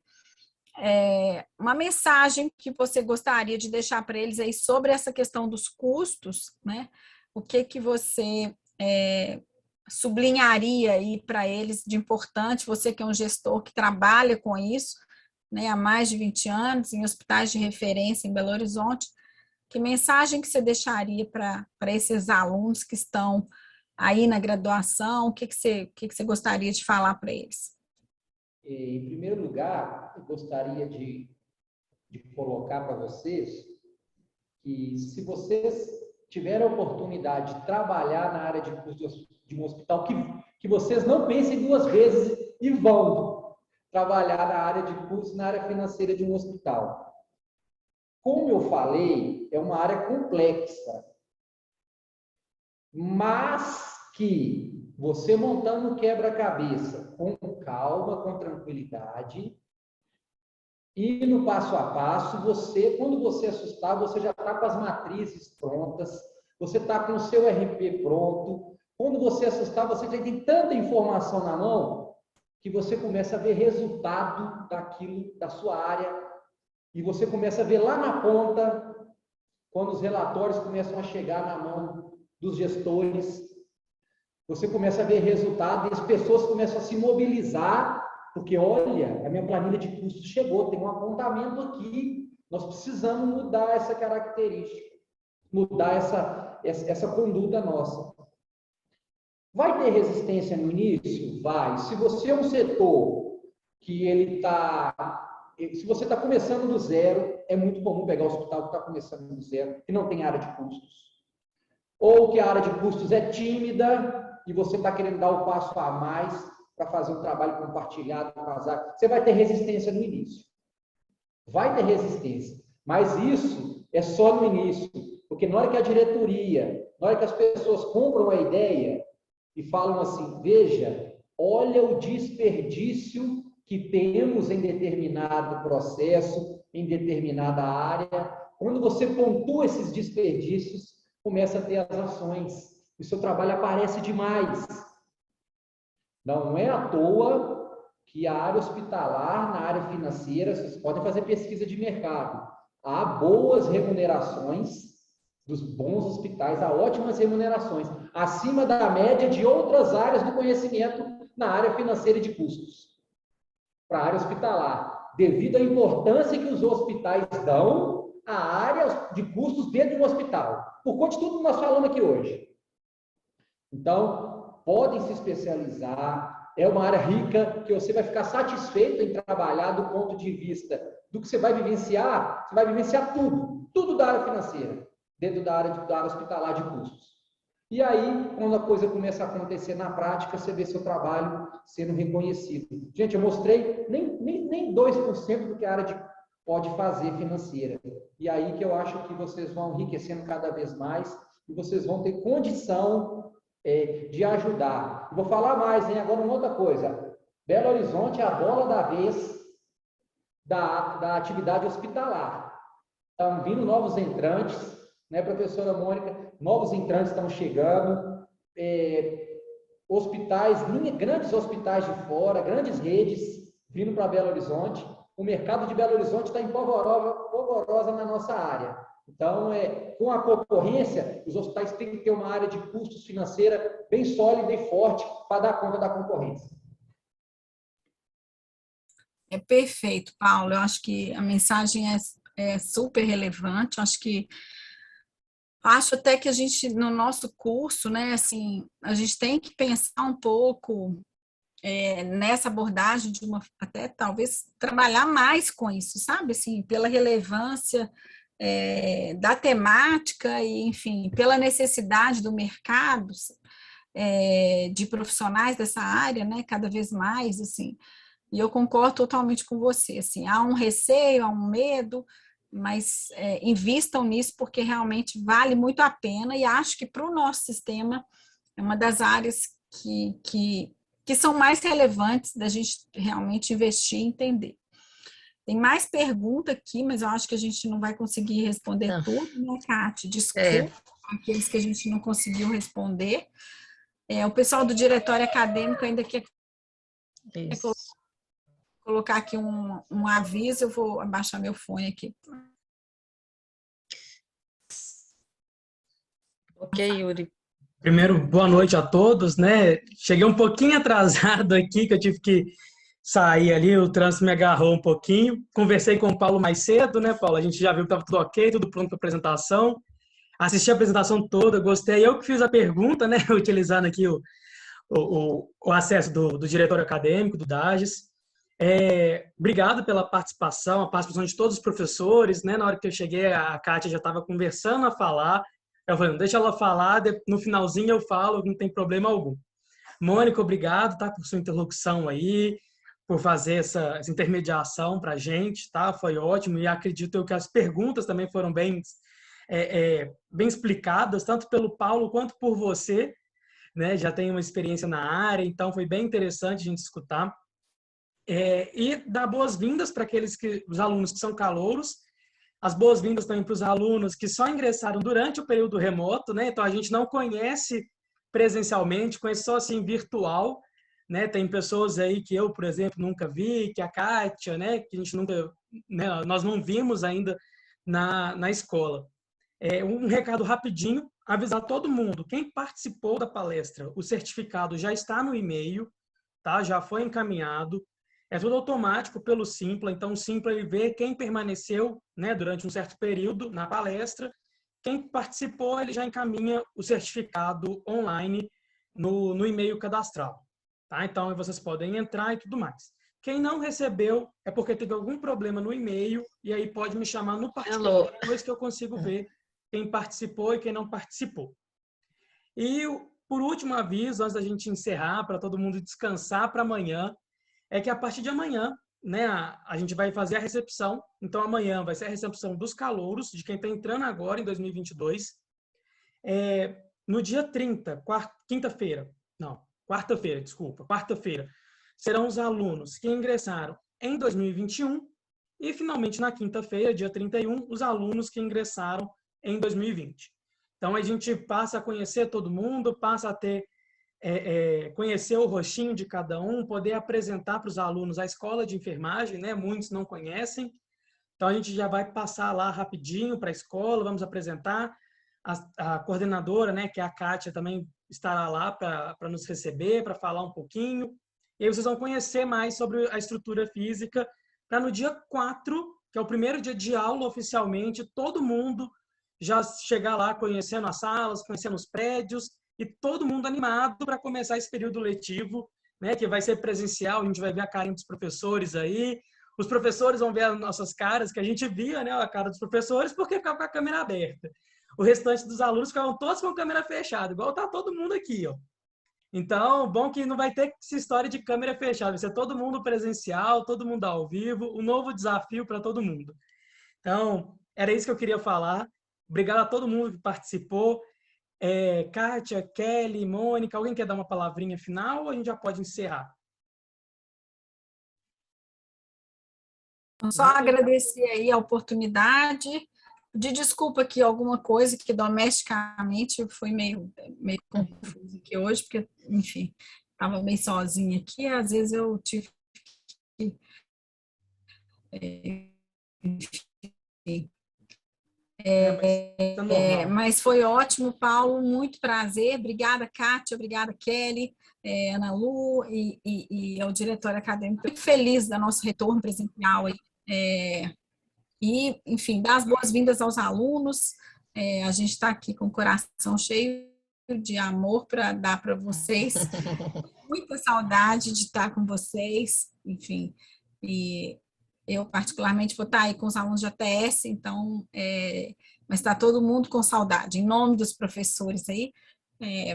uma mensagem que você gostaria de deixar para eles aí sobre essa questão dos custos, né? O que você sublinharia aí para eles de importante, você que é um gestor que trabalha com isso, né, há mais de 20 anos, em hospitais de referência em Belo Horizonte, que mensagem que você deixaria para esses alunos que estão aí na graduação, o que você gostaria de falar para eles? Em primeiro lugar, eu gostaria de colocar para vocês que, se vocês tiverem a oportunidade de trabalhar na área de custos de um hospital, que vocês não pensem duas vezes e vão trabalhar na área de custos, na área financeira de um hospital. Como eu falei, é uma área complexa, mas que você montando um quebra-cabeça com calma, com tranquilidade, e no passo a passo, quando você assustar, você já está com as matrizes prontas, você está com o seu RP pronto. Quando você assustar, você já tem tanta informação na mão que você começa a ver resultado daquilo, da sua área, e você começa a ver lá na ponta, quando os relatórios começam a chegar na mão dos gestores, você começa a ver resultado e as pessoas começam a se mobilizar, porque, olha, a minha planilha de custos chegou, tem um apontamento aqui, nós precisamos mudar essa característica, mudar essa conduta nossa. Vai ter resistência no início? Vai. Se você é um setor que se você está começando do zero, é muito comum pegar o hospital que está começando do zero, que não tem área de custos. Ou que a área de custos é tímida e você está querendo dar o passo a mais, para fazer um trabalho compartilhado com as áreas. Você vai ter resistência no início. Vai ter resistência. Mas isso é só no início. Porque na hora que a diretoria, na hora que as pessoas compram a ideia e falam assim, veja, olha o desperdício que temos em determinado processo, em determinada área. Quando você pontua esses desperdícios, começa a ter as ações. O seu trabalho aparece demais. Não é à toa que a área hospitalar, na área financeira, vocês podem fazer pesquisa de mercado. Há boas remunerações dos bons hospitais, há ótimas remunerações, acima da média de outras áreas do conhecimento na área financeira e de custos. Para a área hospitalar, devido à importância que os hospitais dão à área de custos dentro de um hospital, por conta de tudo que nós falamos aqui hoje. Então, podem se especializar, é uma área rica, que você vai ficar satisfeito em trabalhar do ponto de vista do que você vai vivenciar tudo da área financeira, dentro da área hospitalar de custos. E aí, quando a coisa começa a acontecer na prática, você vê seu trabalho sendo reconhecido. Gente, eu mostrei nem 2% do que a área pode fazer financeira. E aí que eu acho que vocês vão enriquecendo cada vez mais e vocês vão ter condição de ajudar. Vou falar mais, hein? Agora uma outra coisa. Belo Horizonte é a bola da vez da atividade hospitalar. Estão vindo novos entrantes, né, professora Mônica? Novos entrantes estão chegando, grandes hospitais de fora, grandes redes vindo para Belo Horizonte. O mercado de Belo Horizonte está em polvorosa na nossa área. Então, com a concorrência, os hospitais têm que ter uma área de custos financeira bem sólida e forte para dar conta da concorrência. É perfeito, Paulo. Eu acho que a mensagem é super relevante. Eu acho até que a gente, no nosso curso, né, assim, a gente tem que pensar um pouco nessa abordagem até talvez trabalhar mais com isso, sabe? Assim, pela relevância da temática e, enfim, pela necessidade do mercado de profissionais dessa área, né, cada vez mais, assim. E eu concordo totalmente com você, assim, há um receio, há um medo, mas invistam nisso porque realmente vale muito a pena e acho que para o nosso sistema é uma das áreas que são mais relevantes da gente realmente investir e entender. Tem mais pergunta aqui, mas eu acho que a gente não vai conseguir responder tudo, né, Cátia? Desculpa aqueles que a gente não conseguiu responder. O pessoal do diretório acadêmico ainda quer colocar aqui um aviso, eu vou abaixar meu fone aqui. Ok, Yuri. Primeiro, boa noite a todos, né? Cheguei um pouquinho atrasado aqui, que eu tive que sair ali, o trânsito me agarrou um pouquinho. Conversei com o Paulo mais cedo, né, Paulo? A gente já viu que estava tudo ok, tudo pronto para a apresentação. Assisti a apresentação toda, gostei. Eu que fiz a pergunta, né, utilizando aqui o acesso do diretório acadêmico, do DAGES. Obrigado pela participação, a participação de todos os professores, né? Na hora que eu cheguei, a Kátia já estava conversando a falar. Eu falei, deixa ela falar, no finalzinho eu falo, não tem problema algum. Mônica, obrigado, tá, por sua interlocução aí, por fazer essa intermediação para a gente, tá? Foi ótimo e acredito que as perguntas também foram bem explicadas, tanto pelo Paulo quanto por você, né? Já tem uma experiência na área, então foi bem interessante a gente escutar. E dar boas-vindas para os alunos que são calouros, as boas-vindas também para os alunos que só ingressaram durante o período remoto, né? Então a gente não conhece presencialmente, conhece só assim virtual, né? Tem pessoas aí que eu, por exemplo, nunca vi, que a Kátia, né? Que a gente nunca, né? Nós não vimos ainda na escola. Um recado rapidinho, avisar todo mundo, quem participou da palestra, o certificado já está no e-mail, tá? Já foi encaminhado. É tudo automático pelo Simpla, então o Simpla ele vê quem permaneceu, né, durante um certo período na palestra. Quem participou, ele já encaminha o certificado online no e-mail cadastral. Tá? Então, vocês podem entrar e tudo mais. Quem não recebeu é porque teve algum problema no e-mail e aí pode me chamar no particular, depois que eu consigo ver quem participou e quem não participou. E por último aviso, antes da gente encerrar, para todo mundo descansar para amanhã, é que a partir de amanhã, né, a gente vai fazer a recepção. Então, amanhã vai ser a recepção dos calouros, de quem está entrando agora em 2022. No dia 30, quarta-feira, serão os alunos que ingressaram em 2021 e, finalmente, na quinta-feira, dia 31, os alunos que ingressaram em 2020. Então, a gente passa a conhecer todo mundo, passa a ter conhecer o rostinho de cada um, poder apresentar para os alunos a escola de enfermagem, né? Muitos não conhecem. Então, a gente já vai passar lá rapidinho para a escola, vamos apresentar. A coordenadora, né, que é a Kátia, também estará lá para nos receber, para falar um pouquinho. E aí vocês vão conhecer mais sobre a estrutura física, para no dia 4, que é o primeiro dia de aula oficialmente, todo mundo já chegar lá conhecendo as salas, conhecendo os prédios, e todo mundo animado para começar esse período letivo, né, que vai ser presencial. A gente vai ver a carinha dos professores aí, os professores vão ver as nossas caras, que a gente via, né, a cara dos professores, porque ficava com a câmera aberta. O restante dos alunos ficavam todos com a câmera fechada, igual tá todo mundo aqui, ó. Então, bom que não vai ter essa história de câmera fechada, vai ser todo mundo presencial, todo mundo ao vivo, um novo desafio para todo mundo. Então, era isso que eu queria falar. Obrigado a todo mundo que participou. Kátia, Kelly, Mônica, alguém quer dar uma palavrinha final ou a gente já pode encerrar? Só agradecer aí a oportunidade. De desculpa aqui alguma coisa que domesticamente foi meio confuso aqui hoje, porque, enfim, estava meio sozinha aqui, às vezes eu tive que... Enfim. Mas foi ótimo, Paulo, muito prazer. Obrigada, Kátia, obrigada, Kelly, Ana Lu e ao diretor acadêmico. Muito feliz do nosso retorno presencial aí. E, enfim, dar as boas-vindas aos alunos. A gente está aqui com o coração cheio de amor para dar para vocês. Muita saudade de estar com vocês, enfim. E eu, particularmente, vou estar aí com os alunos de ATS, então, mas está todo mundo com saudade. Em nome dos professores aí,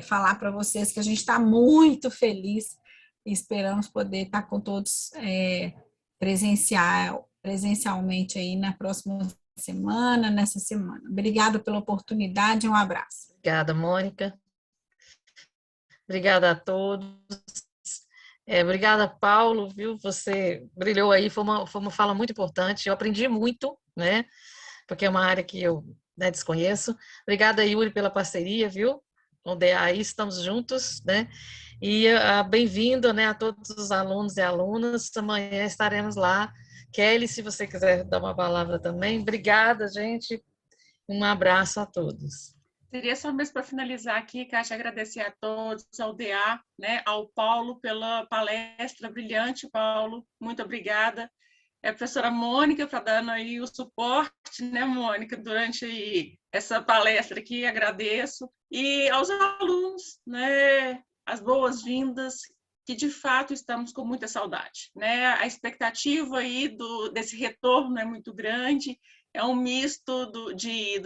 falar para vocês que a gente está muito feliz e esperamos poder estar com todos presencialmente aí na próxima semana, nessa semana. Obrigada pela oportunidade, um abraço. Obrigada, Mônica. Obrigada a todos. Obrigada, Paulo, viu? Você brilhou aí, foi uma fala muito importante. Eu aprendi muito, né? Porque é uma área que eu desconheço. Obrigada, Yuri, pela parceria, viu? Com o DAI, estamos juntos, né? E bem-vindo, né, a todos os alunos e alunas. Amanhã estaremos lá. Kelly, se você quiser dar uma palavra também. Obrigada, gente. Um abraço a todos. Seria só mesmo para finalizar aqui, Kátia, agradecer a todos, ao DA, né, ao Paulo pela palestra brilhante, Paulo, muito obrigada. A professora Mônica para dando aí o suporte, né, Mônica, durante aí essa palestra aqui, agradeço. E aos alunos, né, as boas-vindas, que de fato estamos com muita saudade, né? A expectativa aí desse retorno é muito grande. É um misto do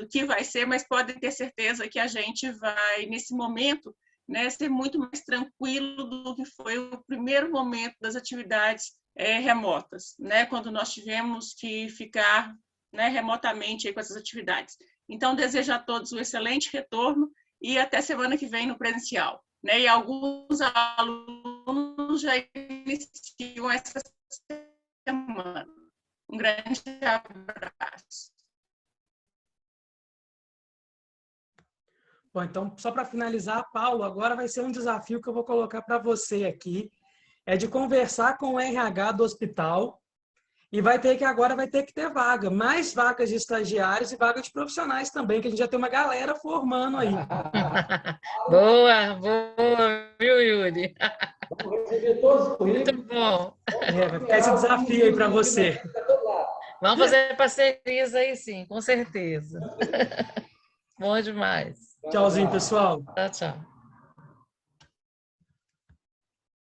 que vai ser, mas pode ter certeza que a gente vai, nesse momento, né, ser muito mais tranquilo do que foi o primeiro momento das atividades remotas, né, quando nós tivemos que ficar, né, remotamente aí com essas atividades. Então, desejo a todos um excelente retorno e até semana que vem no presencial. Né, e alguns alunos já iniciam essa semana. Um grande abraço. Bom, então, só para finalizar, Paulo, agora vai ser um desafio que eu vou colocar para você aqui, de conversar com o RH do hospital e agora vai ter que ter vaga, mais vagas de estagiários e vagas de profissionais também, que a gente já tem uma galera formando aí. Boa, viu, Yuri? Vamos receber todos os currículos. Muito bom. Vai ficar esse desafio aí para você. Vamos fazer parcerias aí, sim, com certeza. Bom demais. Tchauzinho, pessoal. Tchau, tchau.